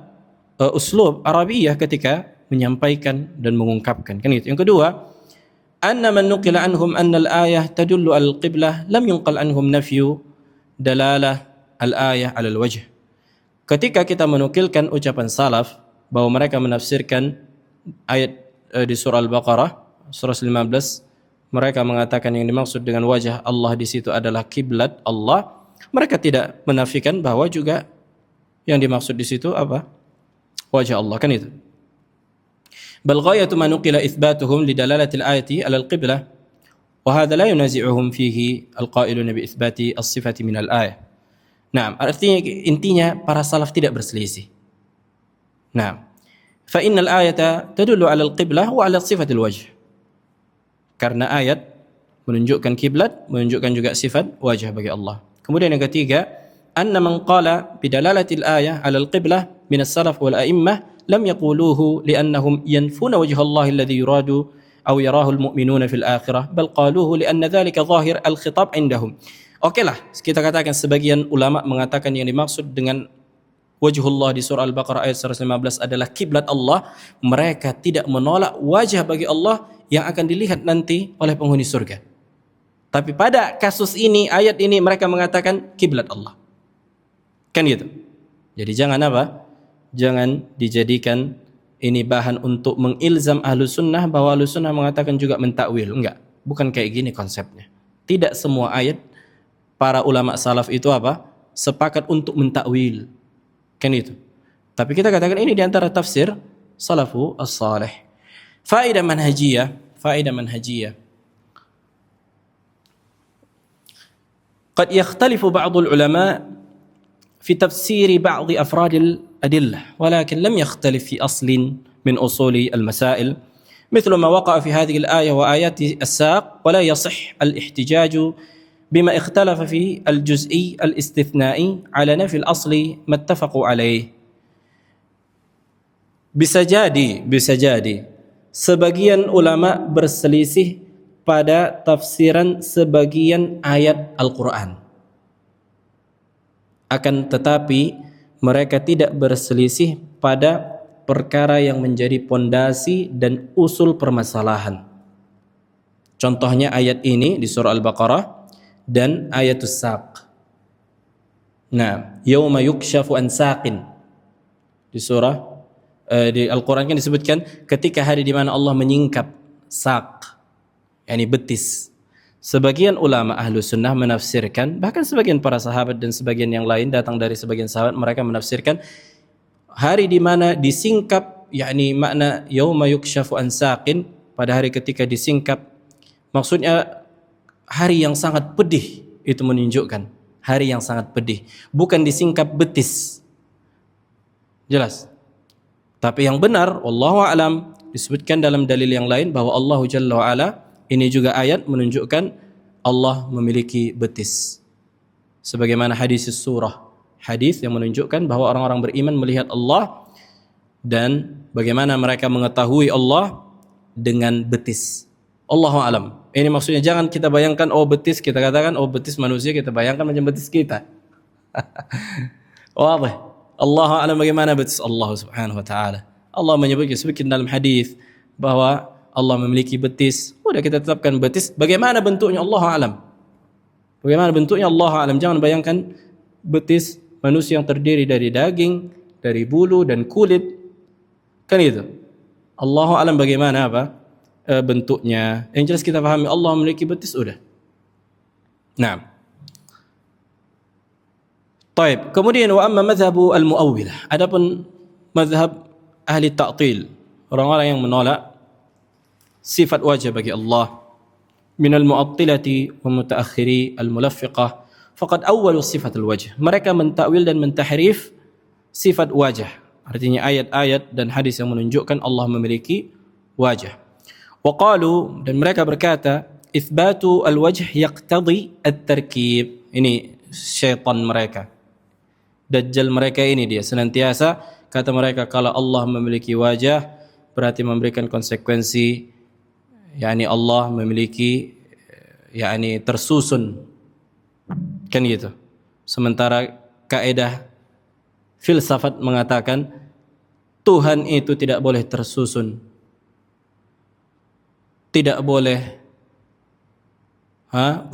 uslub Arabiyah ketika menyampaikan dan mengungkapkan. Kan itu. Yang kedua, anna man nuqila anhum anna al-ayah tadullu al-qiblah lam yunqal anhum nafyu dalalah al-ayah ala al-wajh. Ketika kita menukilkan ucapan salaf bahwa mereka menafsirkan ayat di surah Al-Baqarah surah 15, mereka mengatakan yang dimaksud dengan wajah Allah di situ adalah kiblat Allah, mereka tidak menafikan bahwa juga yang dimaksud di situ apa? Wajah Allah, kan itu. Bal ghayatu ma nuqila itsbatuhum li dalalati al-ayati ala al-qiblah wa hadha la yunazi'uhum fihi al-qailuna bi itsbati as-sifati min al-ayah. Nah, artinya intinya para salaf tidak berselisih. Nah, fa innal ayata tadullu 'ala al-qiblah wa 'ala sifatil wajh. Karena ayat menunjukkan kiblat, menunjukkan juga sifat wajah bagi Allah. Kemudian yang ketiga, anna man qala bi dalalatil ayah 'ala al-qiblah min as-salaf wal a'immah lam yaquluhu li'annahum yanfuna wajha Allah alladhi yuradu aw yarahu al-mu'minuna fil akhirah, bal qaluhu li'anna dhalika zahir al-khitab 'indahum. Oke lah, kita katakan sebagian ulama mengatakan yang dimaksud dengan wajhullah di surah Al-Baqarah ayat 115 adalah kiblat Allah. Mereka tidak menolak wajah bagi Allah yang akan dilihat nanti oleh penghuni surga. Tapi pada kasus ini, ayat ini mereka mengatakan kiblat Allah. Kan gitu. Jadi jangan apa? Jangan dijadikan ini bahan untuk mengilzam ahlu sunnah bahwa ahlu sunnah mengatakan juga mentakwil. Enggak, bukan kayak gini konsepnya. Tidak semua ayat para ulama salaf itu apa? Sepakat untuk mentakwil. Kan itu. Tapi kita katakan ini diantara tafsir salafu as-salih. Faedah manhajiyah. Qad yakhtalifu ba'dul ulama fi tafsiri ba'd afrad al-adillah, walakin lam yakhtalif fi aslin min usuli al-masail. مثل ما وقع في هذه الآية وآيات الساق، ولا يصح الاحتجاج بما اختلف في الجزئي الاستثنائي على نفي الأصل ما اتفقوا عليه. Bisa jadi sebagian ulama berselisih pada tafsiran sebagian ayat Al-Quran. Akan tetapi mereka tidak berselisih pada perkara yang menjadi pondasi dan usul permasalahan. Contohnya ayat ini di surah Al-Baqarah dan ayatus saq. Nah, yauma yukshafu an saqin di surah di Al-Qur'an kan disebutkan ketika hari di mana Allah menyingkap saq, yakni betis. Sebagian ulama ahlu sunnah menafsirkan, bahkan sebagian para sahabat dan sebagian yang lain datang dari sebagian sahabat, mereka menafsirkan hari di mana disingkap, yakni makna yauma yukshafu an saqin, pada hari ketika disingkap, maksudnya hari yang sangat pedih, itu menunjukkan hari yang sangat pedih, bukan disingkap betis. Jelas? Tapi yang benar, wallahu a'lam, disebutkan dalam dalil yang lain bahwa Allah Jalla wa Ala, ini juga ayat menunjukkan Allah memiliki betis. Sebagaimana hadis surah, hadis yang menunjukkan bahwa orang-orang beriman melihat Allah dan bagaimana mereka mengetahui Allah dengan betis. Allahu a'lam. Ini maksudnya jangan kita bayangkan oh betis, kita katakan oh betis manusia, kita bayangkan macam betis kita. Wadah. Allahu a'lam bagaimana betis Allah Subhanahu wa taala. Allah sebutkan dalam hadis bahwa Allah memiliki betis. Sudah kita tetapkan betis. Bagaimana bentuknya Allahu a'lam. Bagaimana bentuknya Allahu a'lam. Jangan bayangkan betis manusia yang terdiri dari daging, dari bulu dan kulit. Kan itu. Allahu a'lam bagaimana bentuknya. Yang jelas kita pahami Allah memiliki betis sudah. Nah. Taib. Kemudian wa amma madhhabu al-mu'awwilah. Adapun madhhab ahli ta'til, orang-orang yang menolak sifat wajah bagi Allah, min al-mu'attilati wa mutaakhiri al-mulaffiqah, faqad awwalu sifat al-wajh. Mereka mentakwil dan mentahrif sifat wajah. Artinya ayat-ayat dan hadis yang menunjukkan Allah memiliki wajah. Waqalu, dan mereka berkata, itsbatu al-wajh yaqtadi at-tarkib. Ini syaitan mereka, dajjal mereka ini, dia senantiasa kata mereka kalau Allah memiliki wajah berarti memberikan konsekuensi, yakni Allah memiliki, yakni tersusun, kan gitu. Sementara kaidah filsafat mengatakan Tuhan itu tidak boleh tersusun, tidak boleh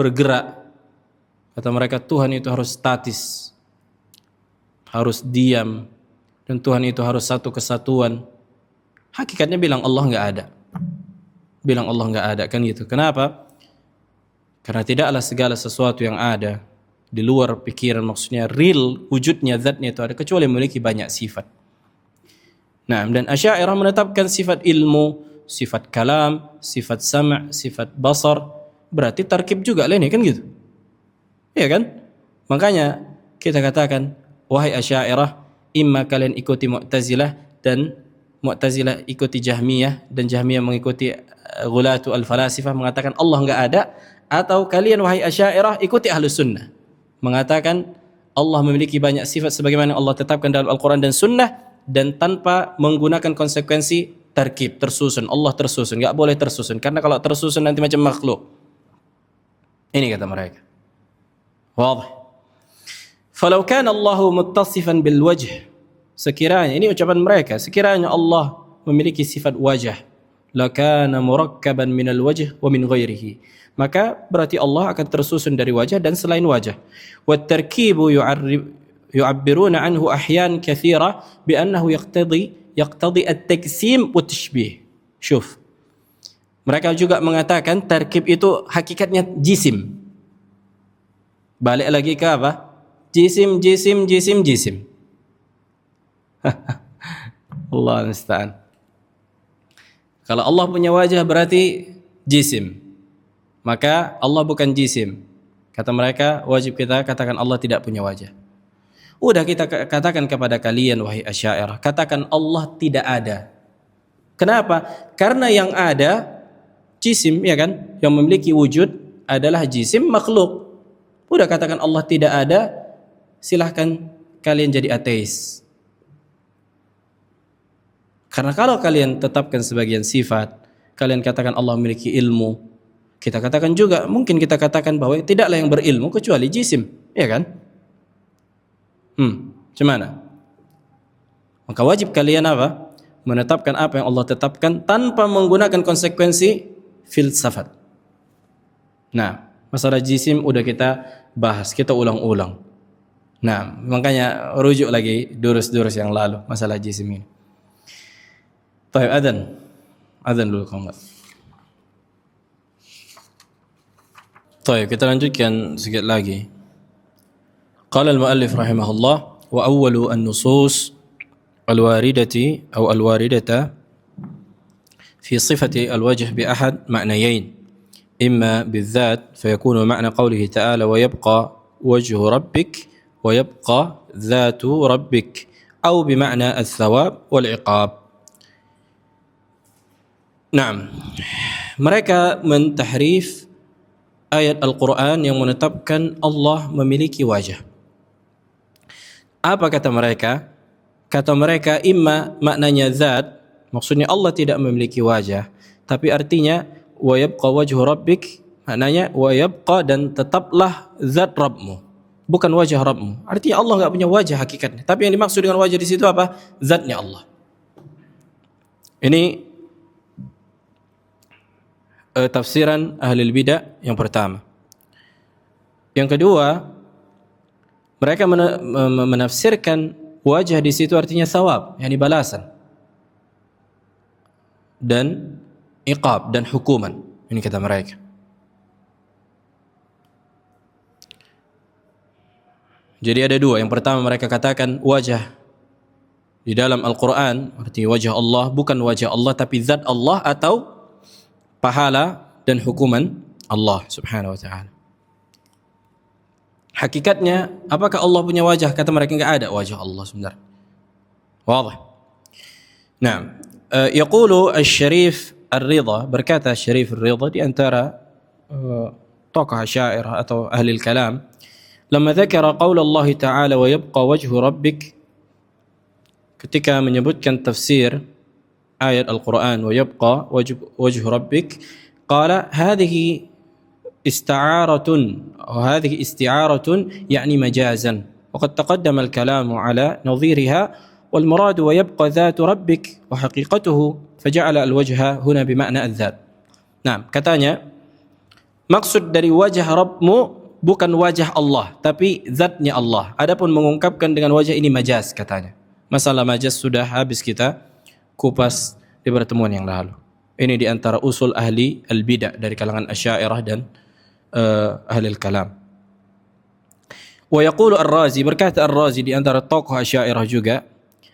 bergerak. Kata mereka Tuhan itu harus statis, harus diam, dan Tuhan itu harus satu kesatuan. Hakikatnya bilang Allah nggak ada, bilang Allah nggak ada, kan gitu. Kenapa? Karena tidaklah segala sesuatu yang ada di luar pikiran, maksudnya real wujudnya, zatnya itu ada, kecuali memiliki banyak sifat. Nah, dan Asy'ariyah menetapkan sifat ilmu, sifat kalam, sifat sam', sifat basar, berarti tarkib juga lah ini, kan gitu. Iya kan? Makanya kita katakan, wahai Asy'ariyah, imma kalian ikuti Mu'tazilah dan Mu'tazilah ikuti Jahmiyah dan Jahmiyah mengikuti Ghulatu al-Falasifah mengatakan Allah enggak ada, atau kalian wahai Asy'ariyah ikuti Ahlus Sunnah mengatakan Allah memiliki banyak sifat sebagaimana Allah tetapkan dalam Al-Qur'an dan Sunnah dan tanpa menggunakan konsekuensi tarkib, tersusun. Allah tersusun, enggak boleh tersusun karena kalau tersusun nanti macam makhluk. Ini kata mereka. Wadah. Falau kana Allahu muttasifan bil wajh, sekiranya, ini ucapan mereka, sekiranya Allah memiliki sifat wajah, lakana murakkaban minal wajh wa min ghairihi, maka berarti Allah akan tersusun dari wajah dan selain wajah. Wat tarkibu yu'abbiruna anhu ahyan katsira bi annahu yaqtadi at-taksim wa tashbih. Syuf. Mereka juga mengatakan tarkib itu hakikatnya jisim. Balik lagi ke apa? Jisim. Allah musta'an. Kalau Allah punya wajah berarti jisim, maka Allah bukan jisim. Kata mereka, wajib kita katakan Allah tidak punya wajah. Udah kita katakan kepada kalian wahai Asy'ariyah, katakan Allah tidak ada. Kenapa? Karena yang ada jisim, ya kan? Yang memiliki wujud adalah jisim makhluk. Udah katakan Allah tidak ada, silahkan kalian jadi ateis. Karena kalau kalian tetapkan sebagian sifat, kalian katakan Allah memiliki ilmu, kita katakan juga, mungkin kita katakan bahwa tidaklah yang berilmu kecuali jisim, ya kan? Gimana? Maka wajib kalian menetapkan apa yang Allah tetapkan tanpa menggunakan konsekuensi filsafat. Nah, masalah jisim udah kita bahas, kita ulang-ulang. Nah, makanya rujuk lagi durus-durus yang lalu masalah jisim ini. Baik, adzan dulu kalau enggak. Baik, kita lanjutkan sedikit lagi. Qala al-muallif rahimahullah wa awwalu an-nusus al-waridati atau al-waridata fi sifati al-wajh bi ahad ma'nayain imma bil-dhat fayakunu ma'na qawlihi ta'ala wa yabqa wajhu rabbik wa yabqa dhatu rabbik atau bima'na al-thawab wal-iqab. Naam, mereka mentahrif ayat Al-Quran yang menetapkan Allah memiliki wajah. Apa kata mereka? Kata mereka imma maknanya zat, maksudnya Allah tidak memiliki wajah, tapi artinya wa yabqa wajhu rabbik, maknanya wa yabqa dan tetaplah zat Rabbmu, bukan wajah Rabbmu. Artinya Allah enggak punya wajah hakikatnya, tapi yang dimaksud dengan wajah di situ apa? Zatnya Allah. Ini tafsiran ahli bidah yang pertama. Yang kedua, mereka menafsirkan wajah di situ artinya thawab, yakni balasan, dan iqab dan hukuman. Ini kata mereka. Jadi ada dua. Yang pertama mereka katakan wajah di dalam Al-Quran artinya wajah Allah, bukan wajah Allah tapi zat Allah atau pahala dan hukuman Allah subhanahu wa ta'ala. Hakikatnya, apakah Allah punya wajah? Kata mereka enggak ada wajah Allah sebenarnya. Wadah. Nah, yaqulu Asy-Syarif Ar-Ridha, berkata Asy-Syarif Ar-Ridha di antara tokoh Asy'ariyah atau ahli al-kalam, lamma dzakara qaul Allah Ta'ala wa yabqa wajhu rabbik, ketika menyebutkan tafsir ayat Al-Quran wa yabqa wajhu rabbik, qala hadhihi ista'aratun wa hadhihi isti'aratun yani majazan wa qad taqaddama al-kalamu ala nadhiriha wal murad wa yabqa dhatu rabbik wa haqiqatuhu faja'ala al-wajha huna bima'na adz-dzat. Nah, katanya maksud dari wajah Rabbmu bukan wajah Allah tapi zatnya Allah. Adapun mengungkapkan dengan wajah ini majaz katanya. Masalah majaz sudah habis kita kupas di pertemuan yang lalu. Ini di antara usul ahli al-bidah dari kalangan Asy'ariyah dan ahli al-kalam. Wa yaqulu Ar-Razi, berkata Ar-Razi di antara tokoh Asy'ariyah juga,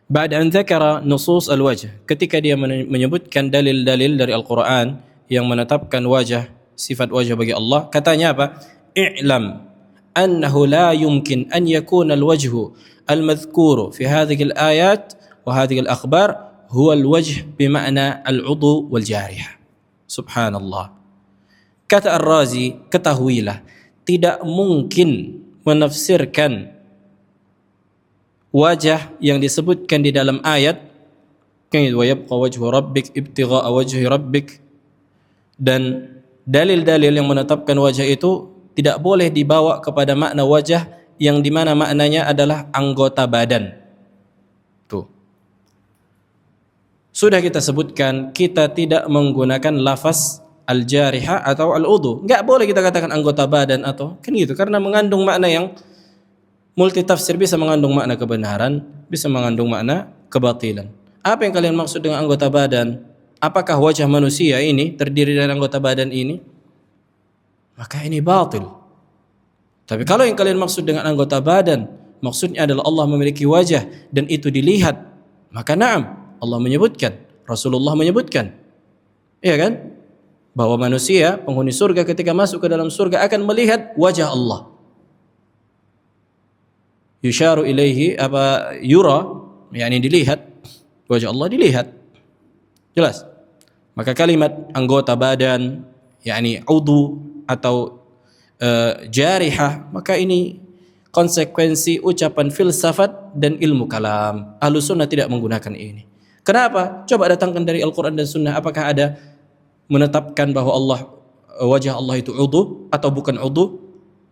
ba'da an dzakara nusus al-wajh, ketika dia menyebutkan dalil-dalil dari Al-Qur'an yang menetapkan wajah, sifat wajah bagi Allah, katanya apa? I'lam annahu la yumkin an yakuna al-wajhu al-madhkuru fi hadhihi al-ayat wa hadhihi al-akhbar huwa al-wajh bima'na al-'udhu wal jarih. Subhanallah. Kata Ar-Razi, ketahuilah tidak mungkin menafsirkan wajah yang disebutkan di dalam ayat wa yabqa wajhu rabbik ibtigha'a wajhi rabbik, dan dalil-dalil yang menetapkan wajah itu tidak boleh dibawa kepada makna wajah yang di mana maknanya adalah anggota badan. Tuh. Sudah kita sebutkan, kita tidak menggunakan lafaz al-jariha atau al-udhu. Enggak boleh kita katakan anggota badan atau kan gitu, karena mengandung makna yang multi tafsir, bisa mengandung makna kebenaran, bisa mengandung makna kebatilan. Apa yang kalian maksud dengan anggota badan? Apakah wajah manusia ini terdiri dari anggota badan ini? Maka ini batil. Tapi kalau yang kalian maksud dengan anggota badan, maksudnya adalah Allah memiliki wajah dan itu dilihat, maka na'am, Allah menyebutkan, Rasulullah menyebutkan, iya kan? Bahwa manusia penghuni surga ketika masuk ke dalam surga akan melihat wajah Allah. Yusharu ilaihi apa yura, yakni dilihat, wajah Allah dilihat. Jelas. Maka kalimat anggota badan, yakni udhu atau jarihah, maka ini konsekuensi ucapan filsafat dan ilmu kalam. Ahlus sunnah tidak menggunakan ini. Kenapa? Coba datangkan dari Al-Quran dan Sunnah. Apakah ada menetapkan bahwa wajah Allah itu udhu atau bukan udhu,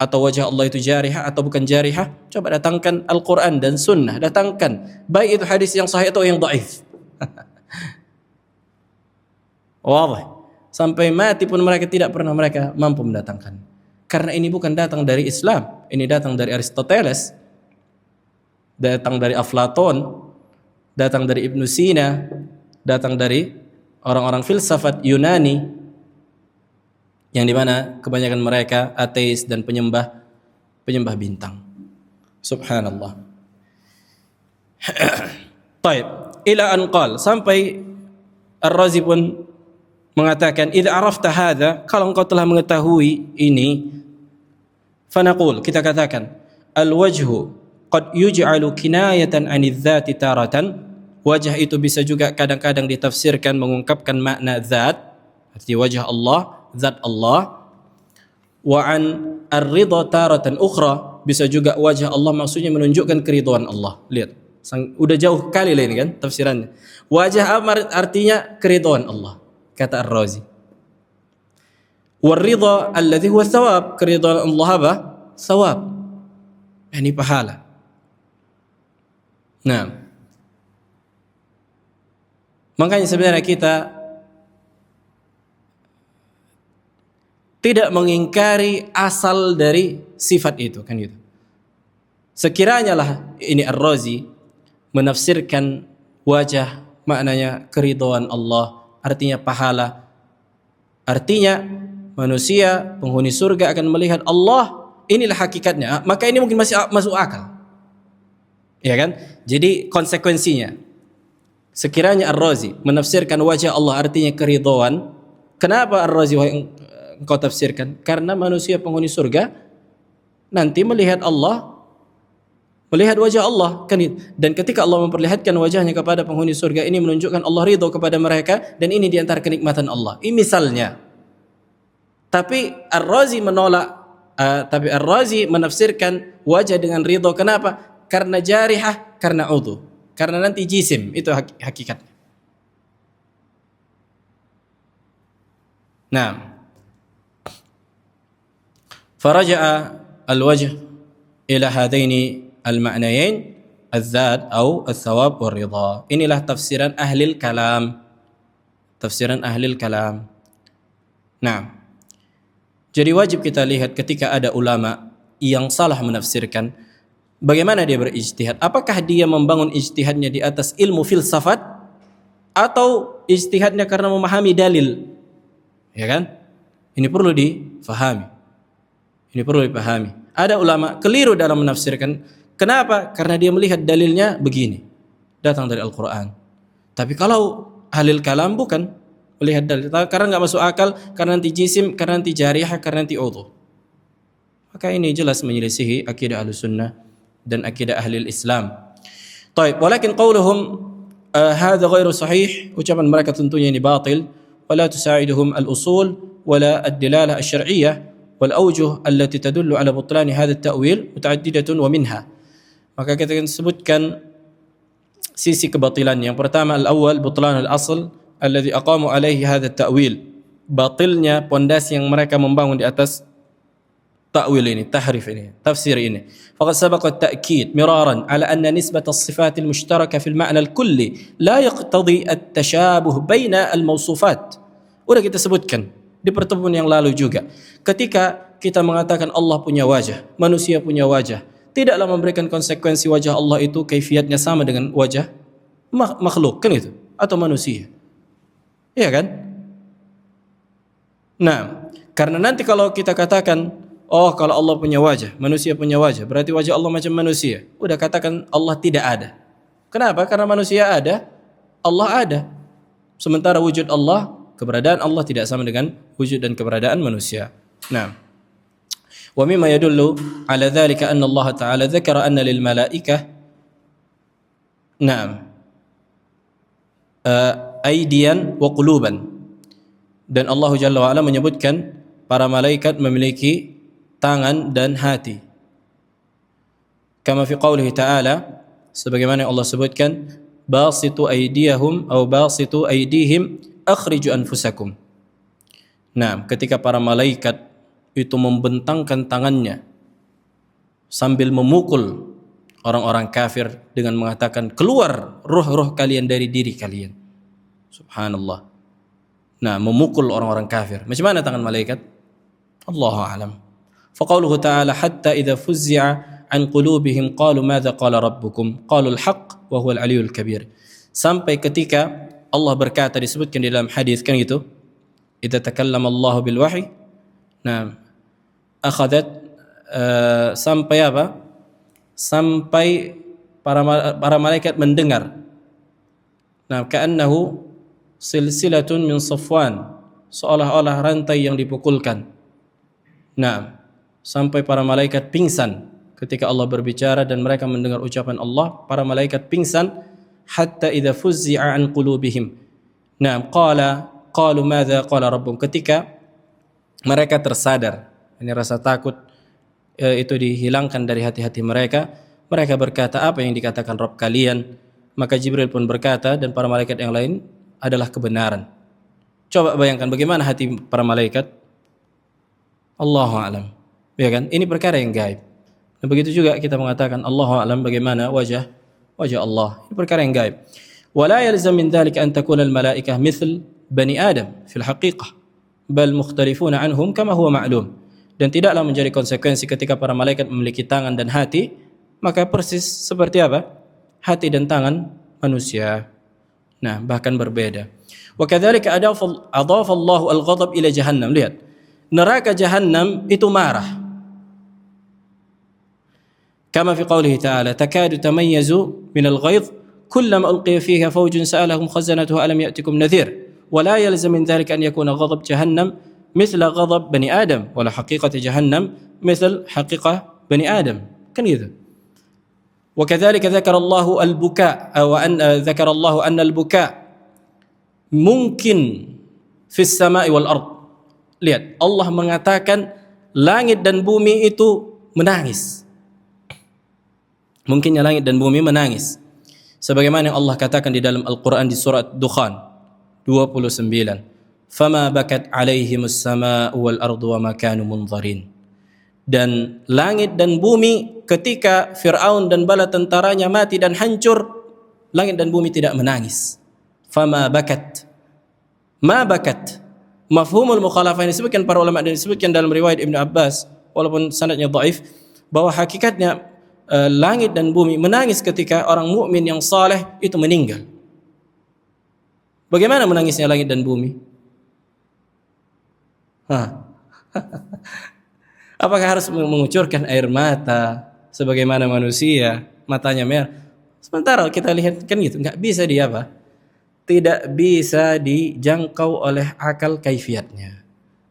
atau wajah Allah itu jarihah atau bukan jarihah? Coba datangkan Al-Quran dan Sunnah. Datangkan, baik itu hadis yang sahih atau yang dhaif. Wadah. Sampai mati pun mereka tidak pernah mereka mampu mendatangkan. Karena ini bukan datang dari Islam, ini datang dari Aristoteles, datang dari Aflaton, datang dari Ibnu Sina, datang dari orang-orang filsafat Yunani, yang dimana kebanyakan mereka ateis dan penyembah bintang. Subhanallah. Taib, ila an qal, sampai Ar-Razi pun mengatakan, idza arafta hadza, kalau engkau telah mengetahui ini, fanaqul, kita katakan, al-wajhu qad yuj'alu kinayatan 'anidz dzati taratan, wajah itu bisa juga kadang-kadang ditafsirkan mengungkapkan makna zat, arti wajah Allah, zat Allah. Wa an ar-ridha taratan ukhra, bisa juga wajah Allah maksudnya menunjukkan keridhaan Allah. Lihat, udah jauh kali lah ini kan tafsirannya. Wajah artinya keridhaan Allah, kata Ar-Razi. War-ridha alladhi huwa thawab, keridhaan Allah apa? Thawab, ini pahala. Nah, makanya sebenarnya kita tidak mengingkari asal dari sifat itu, kan gitu. Sekiranya lah ini Ar-Razi menafsirkan wajah maknanya keridhaan Allah, artinya pahala, artinya manusia penghuni surga akan melihat Allah, inilah hakikatnya, maka ini mungkin masih masuk akal, ya kan? Jadi konsekuensinya, sekiranya Ar-Razi menafsirkan wajah Allah artinya keridhaan, kenapa Ar-Razi engkau tafsirkan? Karena manusia penghuni surga nanti melihat Allah, melihat wajah Allah, kan? Dan ketika Allah memperlihatkan wajahnya kepada penghuni surga, ini menunjukkan Allah ridho kepada mereka, dan ini diantara kenikmatan Allah. Ini misalnya. Tapi Ar-Razi menolak, tapi Ar-Razi menafsirkan wajah dengan ridho. Kenapa? Karena jarihah, karena udhu, karena nanti jisim, itu hakikatnya. Nah, faraja'a al-wajh ila hadaini al-ma'nayain, az-zat atau as-thawab war-ridha. Inilah tafsiran ahlil kalam. Tafsiran ahlil kalam. Nah, jadi wajib kita lihat ketika ada ulama yang salah menafsirkan, bagaimana dia berijtihad? Apakah dia membangun ijtihadnya di atas ilmu filsafat, atau ijtihadnya karena memahami dalil? Ya kan? Ini perlu difahami. Ini perlu dipahami. Ada ulama keliru dalam menafsirkan. Kenapa? Karena dia melihat dalilnya begini, datang dari Al-Quran. Tapi kalau ahlil kalam bukan melihat dalil, karena nggak masuk akal, karena nanti jisim, karena nanti jarihah, karena nanti udhu. Maka ini jelas menyelisihi akidah Ahlussunnah dan akidah ahlil Islam. Taib, walakin qawluhum hadza ghairu sahih, ucapan mereka tentunya ini batil, wala tusa'iduhum al-usul wala ad-dilalah asy-syar'iyyah wal-awjuh allati tadullu ala butlani hadha at-ta'wil mutaaddidatun wa minha. Maka kita akan sebutkan sisi kebatilan. Yang pertama, al-awwal butlan al-asl alladhi aqamu alaihi hadha at-ta'wil, batilnya pondasi yang mereka membangun di atas ta'wil ini, tahrif ini, tafsir ini. Faqad sabaqa at-ta'kid miraran ala anna nisbat as-sifat al-mushtaraka fi al-ma'na al-kulli la yaqtadi at-tashabuh baina al-mawsufat. Sudah kita sebutkan di pertemuan yang lalu juga. Ketika kita mengatakan Allah punya wajah, manusia punya wajah, tidaklah memberikan konsekuensi wajah Allah itu kaifiatnya sama dengan wajah makhluk, kan itu, atau manusia. Iya kan? Nah, karena nanti kalau kita katakan, oh kalau Allah punya wajah, manusia punya wajah, berarti wajah Allah macam manusia. Udah katakan Allah tidak ada. Kenapa? Karena manusia ada, Allah ada. Sementara wujud Allah, keberadaan Allah tidak sama dengan wujud dan keberadaan manusia. Nah, wa mimma yadullu ala dzalika anna Allah Ta'ala dzakara anna lil malaikah aidian wa quluban. Dan Allah Jalla wa Ala menyebutkan para malaikat memiliki tangan dan hati. Kama fi qoulihi ta'ala, sebagaimana Allah sebutkan, basitu aydiyahum atau basitu aydihim akhriju anfusakum. Nah, ketika para malaikat itu membentangkan tangannya sambil memukul orang-orang kafir dengan mengatakan, keluar roh-roh kalian dari diri kalian. Subhanallah. Nah, memukul orang-orang kafir. Macam mana tangan malaikat? Allahu a'lam. Faqauluhu ta'ala hatta idza fuzzi'a an qulubihim qalu madza qala rabbukum qalu al-haq wa huwa al-'aliyyul kabir. Sampai ketika Allah berkata, disebutkan di dalam hadis kan gitu, idza takallama Allah bil wahyi, nah akhadhat sampai apa? Sampai para malaikat mendengar. Nah, ka'annahu silsilatun min safwan, seolah-olah rantai yang dipukulkan. Nah, sampai para malaikat pingsan ketika Allah berbicara dan mereka mendengar ucapan Allah, para malaikat pingsan hatta idza fuzzi'a an qulubihim. Nah, qalu madza qala rabbukum, ketika mereka tersadar, ini rasa takut itu dihilangkan dari hati-hati mereka, mereka berkata, apa yang dikatakan Rabb kalian? Maka Jibril pun berkata dan para malaikat yang lain adalah kebenaran. Coba bayangkan bagaimana hati para malaikat. Allahu a'lam. Ya kan? Ini perkara yang gaib. Dan begitu juga kita mengatakan Allahu a'lam bagaimana wajah Allah. Ini perkara yang gaib. Wala yalzam min dzalika an takuna al-malaikah mithl bani Adam fil haqiqah, bal mukhtalifuna anhum kama huwa ma'lum. Dan tidaklah menjadi konsekuensi ketika para malaikat memiliki tangan dan hati, maka persis seperti apa? Hati dan tangan manusia. Nah, bahkan berbeda. Wa kadzalika adafa Allahu al-ghadab ila jahannam. Lihat. Neraka Jahannam itu marah. Kama fi qawlihi ta'ala, takadu tamayyazu min al-ghayz kullama ulqiya fiha fawjun sa'alahum khazanatuha alam ya'tikum nadhir. Wa la yalzam min dhalika an yakuna ghadab Jahannam mithla ghadab bani Adam, wa la haqiqati Jahannam mithl haqiqah bani Adam. Kan gitu. وكذلك ذكر الله البكاء أو أن ذكر الله أن البكاء ممكن في السماء والأرض. Lihat, Allah mengatakan langit dan bumi itu menangis. Mungkinnya langit dan bumi menangis. Sebagaimana yang Allah katakan di dalam Al-Quran di surat Dukhan 29. فَمَا بَكَتْ عَلَيْهِمُ السَّمَاءُ وَالْأَرْضُ وَمَا كَانُوا مُنظَرِينَ. Dan langit dan bumi ketika Fir'aun dan bala tentaranya mati dan hancur, langit dan bumi tidak menangis. فَمَا بَكَتْ مَا بَكَتْ. Mafhumul mukhalafah ini disebutkan para ulama dan disebutkan dalam riwayat Ibnu Abbas walaupun sanadnya dhaif, bahwa hakikatnya langit dan bumi menangis ketika orang mukmin yang saleh itu meninggal. Bagaimana menangisnya langit dan bumi? Apakah harus mengucurkan air mata sebagaimana manusia matanya merah? Sementara kita lihat kan gitu, nggak bisa dia apa? Tidak bisa dijangkau oleh akal kaifiatnya.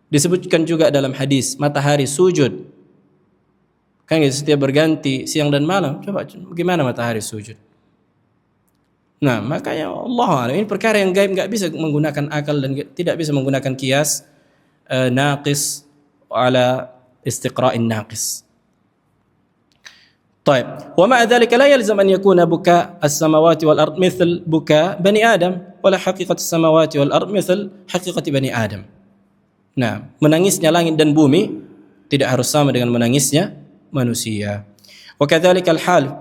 Disebutkan juga dalam hadis matahari sujud. Kan gitu, setiap berganti siang dan malam. Coba bagaimana matahari sujud? Nah, makanya Allah ini perkara yang gaib, enggak bisa menggunakan akal dan tidak bisa menggunakan qiyas naqis ala istiqra'in naqis. طيب ومع ذلك لا يلزم أن يكون بكاء السماوات والأرض مثل بكاء بني آدم ولا حقيقة السماوات والأرض مثل حقيقة بني آدم. Nah, menangisnya langit dan bumi tidak harus sama dengan menangisnya manusia. وكذلك الحال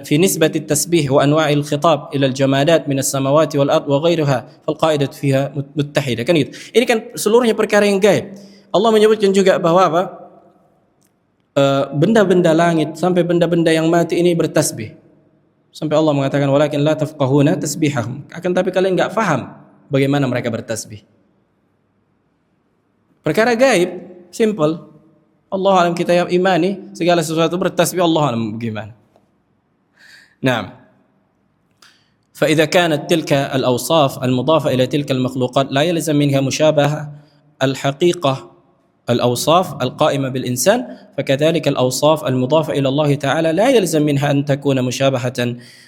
في نسبة التسبيح وأنواع الخطاب إلى الجمادات من السماوات والأرض وغيرها فالقاعدة فيها متحدة. Kan gitu. Ini kan seluruhnya perkara yang gaib. Allah menyebutkan juga bahwa apa? Benda-benda langit sampai benda-benda yang mati ini bertasbih. Sampai Allah mengatakan walakin la tafqahuna tasbihahum. Akan tapi kalian enggak faham bagaimana mereka bertasbih. Perkara gaib, simple. Allah alam, kita yang imani segala sesuatu bertasbih, Allah alam bagaimana. Nah, فإذا كانت تلك الأوصاف المضافة إلى تلك المخلوقات لا يلزم منها مشابهة الحقيقة الأوصاف القائمة بالإنسان فكذلك الأوصاف المضافة إلى الله تعالى لا يلزم منها أن تكون مشابهة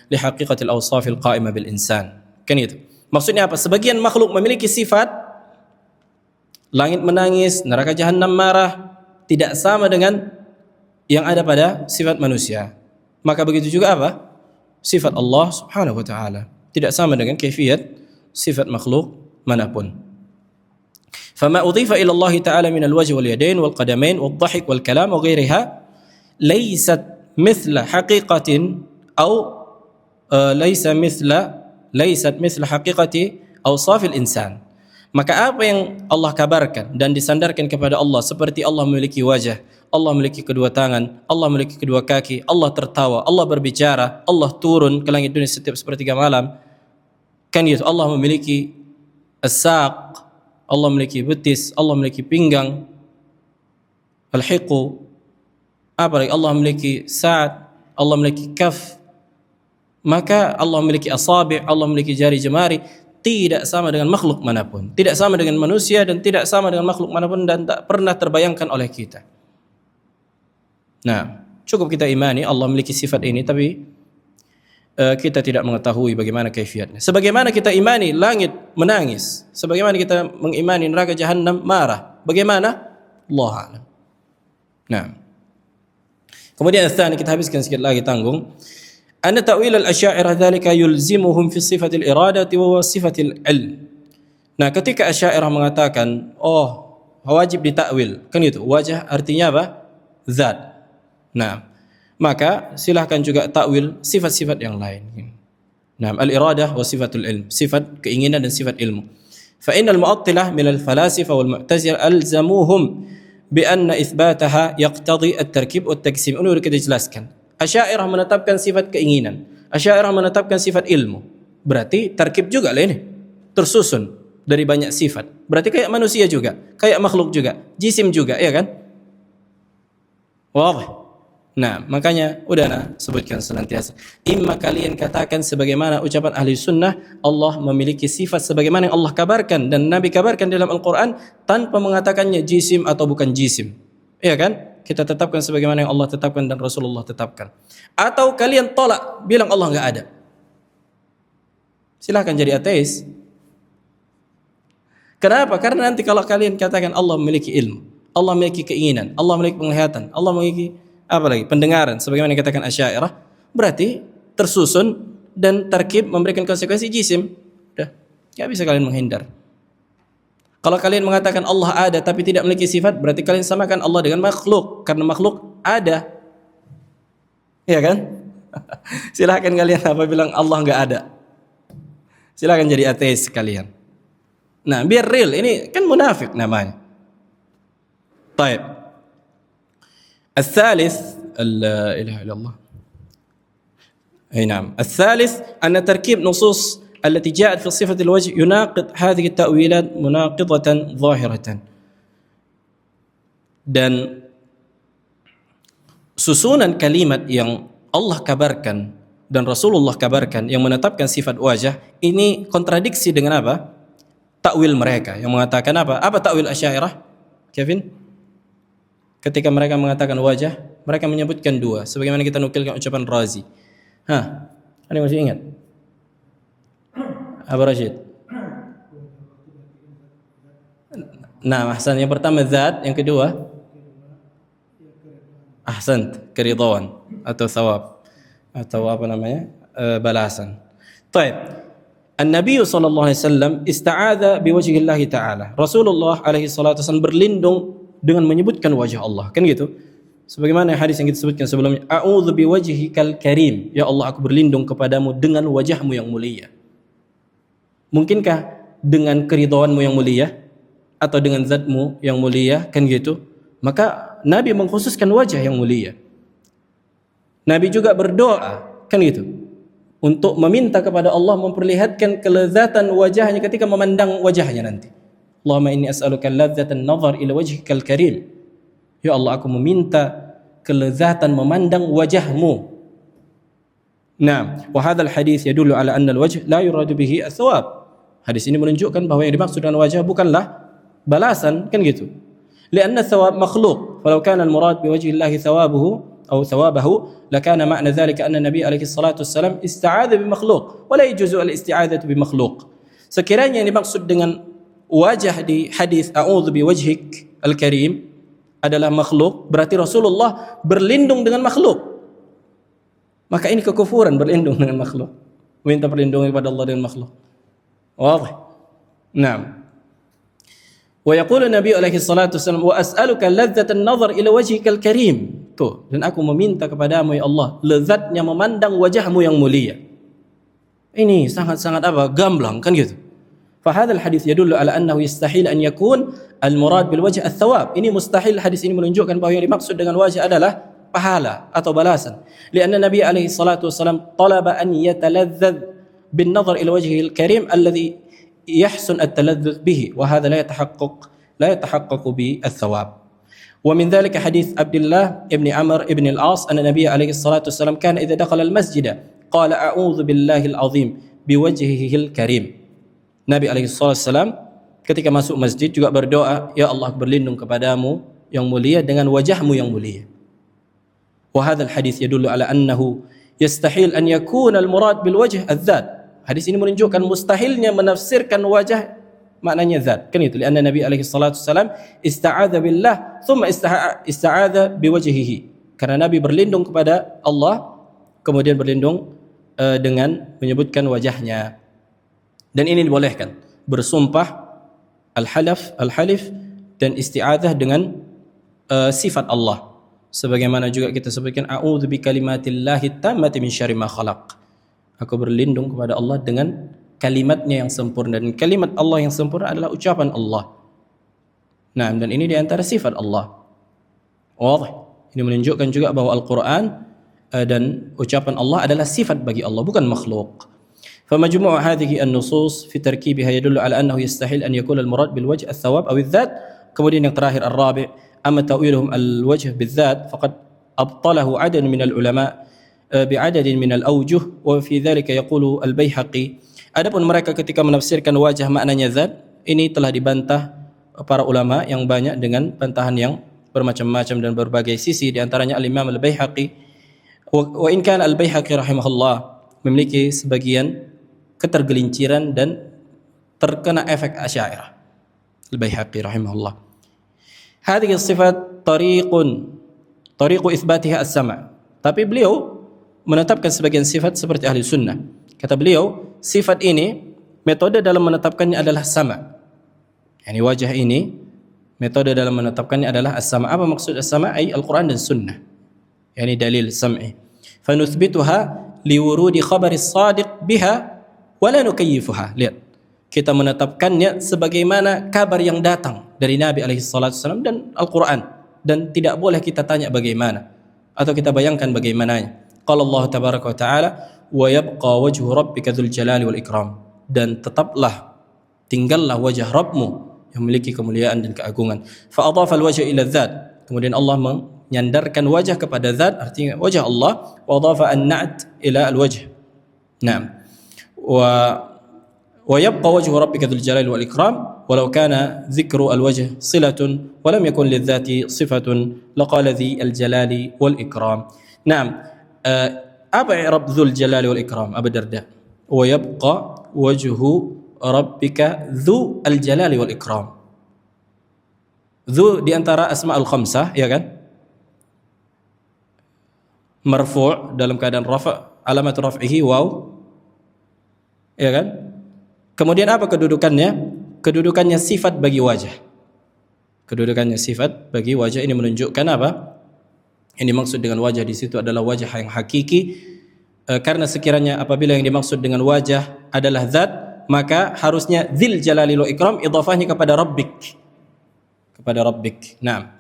لحقيقة الأوصاف القائمة بالإنسان. Kan itu. Maksudnya apa? Sebagian makhluk memiliki sifat, langit menangis, neraka Jahannam marah, tidak sama dengan yang ada pada sifat manusia. Maka begitu juga apa? Sifat Allah Subhanahu wa taala tidak sama dengan kaifiyat sifat makhluk manapun. فما أضيف إلى الله تعالى من الوجه واليدين والقدمين والضحك والكلام وغيرها ليست مثل حقيقة أو ليست مثل حقيقة أوصاف الإنسان. Maka apa yang Allah kabarkan dan disandarkan kepada Allah seperti Allah memiliki wajah, Allah memiliki kedua tangan, Allah memiliki kedua kaki, Allah tertawa, Allah berbicara, Allah turun ke langit dunia setiap sepertiga malam. Kan itu Allah memiliki as-saq, Allah memiliki betis, Allah memiliki pinggang, al-hiqu, apalagi Allah memiliki sa'at, Allah memiliki kaf. Maka Allah memiliki asabi', Allah memiliki jari jemari, tidak sama dengan makhluk manapun, tidak sama dengan manusia dan tidak sama dengan makhluk manapun dan tak pernah terbayangkan oleh kita. Nah, cukup kita imani Allah memiliki sifat ini, tapi kita tidak mengetahui bagaimana kaifiatnya. Sebagaimana kita imani langit menangis, sebagaimana kita mengimani neraka jahanam marah. Bagaimana? Allah a'lam. Nah, kemudian kita habiskan sedikit lagi tanggung. Anna ta'wil al-asy'ariyah dzalika yulzimuhum fi sifatil iradati wa sifatil ilm. Nah, ketika Asy'ariyah mengatakan, oh, wajib ditakwil, kan itu. Wajah artinya apa? Zat. Nah, maka silahkan juga takwil sifat-sifat yang lain. Nah, al-iradah wa sifatul ilm, sifat keinginan dan sifat ilmu. Fa innal mu'attilah min al-falasifa wal mu'tazilah alzamuhum bi anna itsbataha yaqtadi at-tarkib wa at-taqsim. Ini sudah kita jelaskan. Asy'ariyah menetapkan sifat keinginan, Asy'ariyah menetapkan sifat ilmu. Berarti tarkib juga lah ini, tersusun dari banyak sifat. Berarti kayak manusia juga, kayak makhluk juga, jisim juga, ya kan? Wah. Nah, makanya udah sebutkan senantiasa. Imma kalian katakan sebagaimana ucapan ahli sunnah, Allah memiliki sifat sebagaimana yang Allah kabarkan dan Nabi kabarkan dalam Al-Quran tanpa mengatakannya jisim atau bukan jisim. Iya kan? Kita tetapkan sebagaimana yang Allah tetapkan dan Rasulullah tetapkan. Atau kalian tolak, bilang Allah enggak ada. Silahkan jadi ateis. Kenapa? Karena nanti kalau kalian katakan Allah memiliki ilmu, Allah memiliki keinginan, Allah memiliki penglihatan, Allah memiliki apa lagi? Pendengaran, sebagaimana yang dikatakan Asy'ariyah, berarti tersusun dan tarkib memberikan konsekuensi jisim. Udah, enggak bisa kalian menghindar. Kalau kalian mengatakan Allah ada tapi tidak memiliki sifat, berarti kalian samakan Allah dengan makhluk, karena makhluk ada. Iya kan? Silahkan kalian apa bilang Allah enggak ada. Silahkan jadi ateis kalian. Nah, biar real, ini kan munafik namanya. Baik. الثالث لا إله إلا الله. أي نعم. الثالث أن تركيب نصوص التي جاءت في صفة الوجه يناقض هذه التأويلات مناقضة ظاهرة. Dan susunan kalimat yang Allah kabarkan dan Rasulullah kabarkan yang menetapkan sifat wajah ini kontradiksi dengan apa? Takwil mereka yang mengatakan apa? Apa takwil Asy'ariyah? Kevin? Ketika mereka mengatakan wajah, mereka menyebutkan dua sebagaimana kita nukilkan ucapan Razi. Ada yang masih ingat? Abu Rashid. Nah, ahsan, yang pertama zat, yang kedua ahsan, keridhaan atau thawab atau apa namanya? Balasan. Baik. An-Nabi sallallahu alaihi wasallam ista'adza biwajhi Allah taala. Rasulullah alaihi salatu wasallam berlindung dengan menyebutkan wajah Allah. Kan gitu? Sebagaimana hadis yang kita sebutkan sebelumnya, a'udzu biwajhikal karim. Ya Allah, aku berlindung kepadamu dengan wajahmu yang mulia. Mungkinkah dengan keridhaanmu yang mulia atau dengan zatmu yang mulia, kan gitu? Maka Nabi mengkhususkan wajah yang mulia. Nabi juga berdoa, kan gitu, untuk meminta kepada Allah memperlihatkan kelezatan wajahnya ketika memandang wajahnya nanti. Allahumma inni as'aluka ladzatan nazar ila wajhikal karim. Ya Allah, aku meminta kelezatan memandang wajahmu. Nah, wa hadzal hadits yadullu ala anna al-wajh la yuradu bihi athwab. Hadis ini menunjukkan bahwa yang dimaksud dengan wajah bukanlah balasan, kan gitu. Lianna thawab makhluq, falau kana al-murad bi wajhi Allah thawabuhu atau thawabahu, lakana ma'na dhalika anna Nabi alaihi salatu wassalam ista'adza bi makhluq, wa la yajuzu al-isti'adzatu bi makhluq. Sekiranya yang dimaksud dengan wajah di hadis a'udzu bi wajhik al-karim adalah makhluk, berarti Rasulullah berlindung dengan makhluk. Maka ini kekufuran berlindung dengan makhluk. Minta perlindungan kepada Allah dengan makhluk. Wazi. Naam. Wa yaqulu Nabi alaihi salatu wasallam wa as'aluka ladzatan nazar ila wajhikal karim. Tuh, dan aku meminta kepadamu ya Allah lezatnya memandang wajahmu yang mulia. Ini sangat-sangat apa? Gamblang, kan gitu. فهذا الحديث يدل على أنه يستحيل أن يكون المراد بالوجه الثواب. Ini mustahil, hadis ini menunjukkan bahwa yang dimaksud dengan wajah adalah pahala atau balasan. لأن النبي عليه الصلاة والسلام طلب أن يتلذذ بالنظر إلى وجهه الكريم الذي يحسن التلذذ به وهذا لا يتحقق بالثواب. ومن ذلك حديث عبد الله بن عمرو بن العاص أن النبي عليه الصلاة والسلام كان إذا دخل المسجد قال أعوذ بالله العظيم بوجهه الكريم. Nabi alaihi wasallam ketika masuk masjid juga berdoa, ya Allah berlindung kepadamu yang mulia dengan wajahmu yang mulia. وهذا الحديث يدل على أنه يستحيل أن يكون المراد بالوجه الذات. Hadis ini menunjukkan mustahilnya menafsirkan wajah maknanya zat. Kan itu, karena Nabi alaihi salatu wasallam ista'adza billah thumma ista'adza biwajhihi. Karena Nabi berlindung kepada Allah kemudian berlindung dengan menyebutkan wajahnya. Dan ini dibolehkan, bersumpah al-halif dan isti'adzah dengan sifat Allah. Sebagaimana juga kita sebutkan a'udzu bikalimatillahi tammati min syarri ma khalaq. Aku berlindung kepada Allah dengan kalimatnya yang sempurna, dan kalimat Allah yang sempurna adalah ucapan Allah. Nah, dan ini di antara sifat Allah. Wadih. Ini menunjukkan juga bahwa Al-Qur'an dan ucapan Allah adalah sifat bagi Allah, bukan makhluk. فمجموع هذه النصوص في تركيبها يدل على أنه يستحيل أن يكون المراد بالوجه الثواب أو الذات. Kemudian yang terakhir الرابع أما تأويلهم الوجه بالذات فقد أبطله عدد من العلماء بعدد من الأوجه وفي ذلك يقول البيهقي. Adapun mereka ketika menafsirkan wajah maknanya zat, ini telah dibantah para ulama yang banyak dengan bantahan yang bermacam-macam dan berbagai sisi, di antaranya Al-Imam Al-Baihaqi. Wa in kana Al-Baihaqi rahimahullah memiliki sebagian ketergelinciran dan terkena efek Asy'ariyah. Al-Baihaqi rahimahullah. Hadhihi sifat tariqu itsbatiha as-sama'. Tapi beliau menetapkan sebagian sifat seperti ahli sunnah. Kata beliau, sifat ini metode dalam menetapkannya adalah sama'. Yani wajah ini metode dalam menetapkannya adalah as-sama'. Apa maksud as-sama'? Ay Al-Qur'an dan sunnah. Yani dalil sam'i. Fa nuthbituha liwurudi khabari as-sadiq biha wala nukayyifuha. Lihat, kita menetapkannya sebagaimana kabar yang datang dari Nabi alaihi salatu wasallam dan Al-Qur'an, dan tidak boleh kita tanya bagaimana atau kita bayangkan bagaimananya. Qala Allah tabaraka wa taala wa yabqa wajhu rabbika dzul jalali wal ikram, dan tetaplah tinggallah wajah Rabbmu yang memiliki kemuliaan dan keagungan. Fa adhafa al-wajha ila dzat, kemudian Allah menyandarkan wajah kepada zat, artinya wajah Allah, wa adhafa an-na'at ila al-wajh. Naam. ويبقى وجه ربك ذو الجلال والإكرام ولو كان ذكر الوجه صلة ولم يكن للذات صفة لقال ذي الجلال والإكرام. نعم. أبا رب ذو الجلال والإكرام أبا الدرداء ويبقى وجه ربك ذو الجلال والإكرام. ذو di antara asma al-khamsah, ya kan? Marfu' dalam keadaan rafa', alamat raf'ihi waw. Ya kan? Kemudian apa kedudukannya? Kedudukannya sifat bagi wajah. Kedudukannya sifat bagi wajah. Ini menunjukkan apa? Yang dimaksud dengan wajah di situ adalah wajah yang hakiki. Karena sekiranya apabila yang dimaksud dengan wajah adalah zat, maka harusnya dzil jalali wal ikram idhafahnya kepada rabbik. Kepada rabbik. Naam.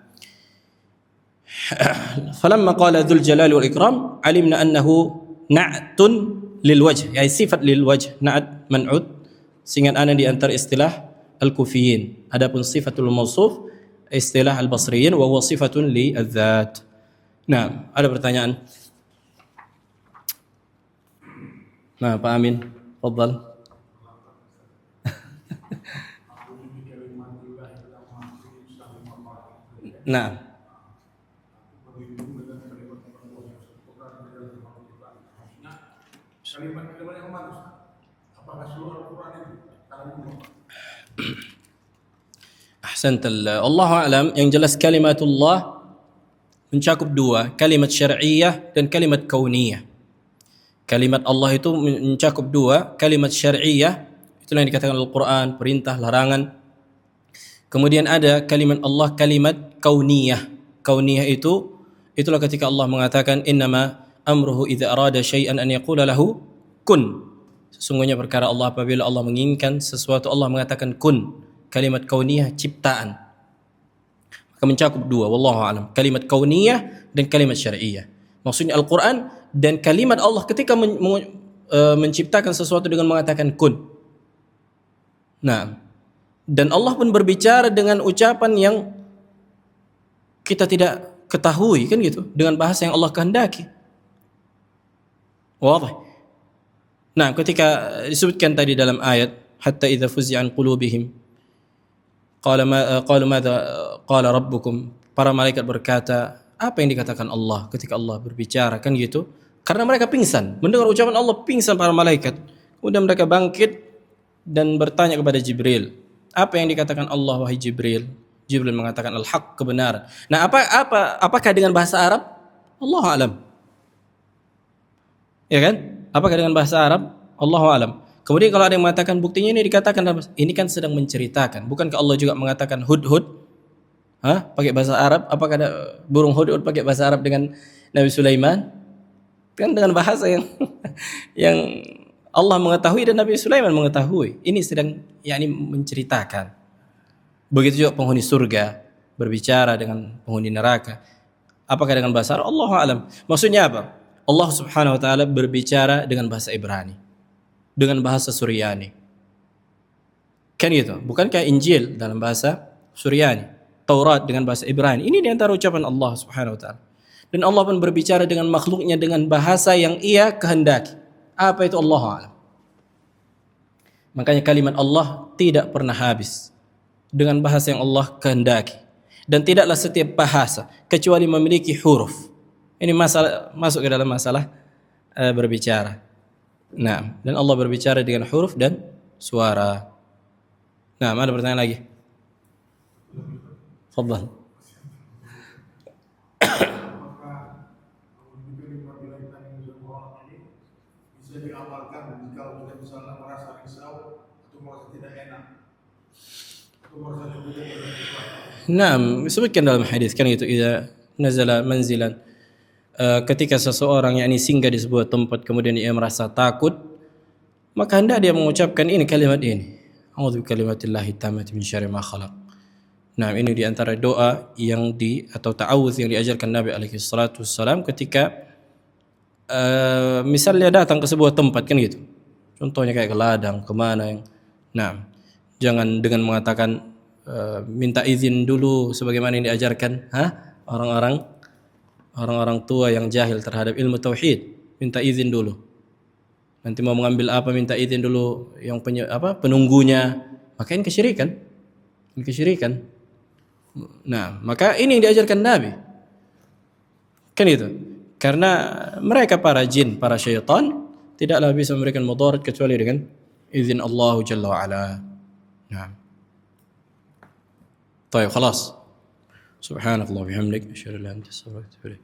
Falamma qala dzul jalali wal ikram alimna annahu na'tun lil wajh, yani sifat lil wajh, na'at man'ud, sehingga ana di antara istilah al-kufiyin. Adapun sifatul mausuf istilah al-basriyin wa huwa sifatun li adzat. Nah, ada pertanyaan? Nah, Pak Amin, fadhal. Nah, kalimat-kalimat yang mana? Apakah seluruh Al-Quran itu? Ahsant. Allahu a'lam. Yang jelas kalimatullah mencakup dua, kalimat syar'iyyah dan kalimat kauniyah. Kalimat Allah itu mencakup dua, kalimat syar'iyyah itulah yang dikatakan Al-Quran, perintah, larangan. Kemudian ada kalimat Allah, kalimat kauniyah. Kauniyah itulah ketika Allah mengatakan innama amruhu idza arada syai'an an yaqula lahu kun. Sesungguhnya perkara Allah apabila Allah menginginkan sesuatu, Allah mengatakan kun. Kalimat kauniyah ciptaan. Maka mencakup dua, wallahu alam. Kalimat kauniyah dan kalimat syar'iyah. Maksudnya Al-Quran dan kalimat Allah ketika menciptakan sesuatu dengan mengatakan kun. Nah, dan Allah pun berbicara dengan ucapan yang kita tidak ketahui, kan gitu, dengan bahasa yang Allah kehendaki. Wadah. Nah, ketika disebutkan tadi dalam ayat hatta idza fuzzi'a an qulubihim qala madza qala rabbukum, para malaikat berkata, apa yang dikatakan Allah ketika Allah berbicara, kan gitu. Karena mereka pingsan, mendengar ucapan Allah, pingsan para malaikat. Kemudian mereka bangkit dan bertanya kepada Jibril, apa yang dikatakan Allah wahai Jibril? Jibril mengatakan al-haq, kebenaran. Nah, apakah dengan bahasa Arab? Allahu alam. Ya kan? Apakah dengan bahasa Arab? Allahu alam. Kemudian kalau ada yang mengatakan buktinya ini dikatakan ini kan sedang menceritakan. Bukankah Allah juga mengatakan hudhud? Pakai bahasa Arab? Apakah ada burung hudhud pakai bahasa Arab dengan Nabi Sulaiman? Kan dengan bahasa yang yang Allah mengetahui dan Nabi Sulaiman mengetahui. Ini sedang menceritakan. Begitu juga penghuni surga berbicara dengan penghuni neraka. Apakah dengan bahasa Arab? Allahu alam. Maksudnya apa? Allah Subhanahu wa taala berbicara dengan bahasa Ibrani, dengan bahasa Suryani. Kan itu? Bukankah Injil dalam bahasa Suryani, Taurat dengan bahasa Ibrani? Ini di antara ucapan Allah Subhanahu wa taala. Dan Allah pun berbicara dengan makhluknya dengan bahasa yang Ia kehendaki. Apa itu? Allahu alam. Makanya kalimat Allah tidak pernah habis dengan bahasa yang Allah kehendaki, dan tidaklah setiap bahasa kecuali memiliki huruf. Ini masalah, masuk ke dalam masalah berbicara. Nah, dan Allah berbicara dengan huruf dan suara. Nah, ada pertanyaan lagi? Fadhal. Bisa diamalkan jika kita misalnya merasa risau atau merasa tidak enak. Nah, disebutkan dalam hadis kan itu, idza nazala manzilan, ketika seseorang singgah di sebuah tempat kemudian ia merasa takut, maka hendak dia mengucapkan ini kalimat ini, a'udzu bikalimatillahi tammati min syarri ma khalaq. Nah, ini di antara doa yang atau ta'awudz yang diajarkan Nabi alaihi salatu wassalam ketika misalnya datang ke sebuah tempat, kan gitu. Contohnya kayak ke ladang, kemana yang. Nah, jangan dengan mengatakan minta izin dulu sebagaimana yang diajarkan orang-orang tua yang jahil terhadap ilmu tauhid. Minta izin dulu. Nanti mau mengambil apa minta izin dulu yang penunggunya. Maka ini kesyirikan. Ini kesyirikan. Nah, maka ini yang diajarkan Nabi. Kan itu. Karena mereka para jin, para syaitan tidaklah bisa memberikan mudarat kecuali dengan izin Allah Jalla wa Ala. Nah. طيب خلاص سبحانك اللهم وبحمدك اشهد ان لا اله الا انت استغفرك واتوب اليك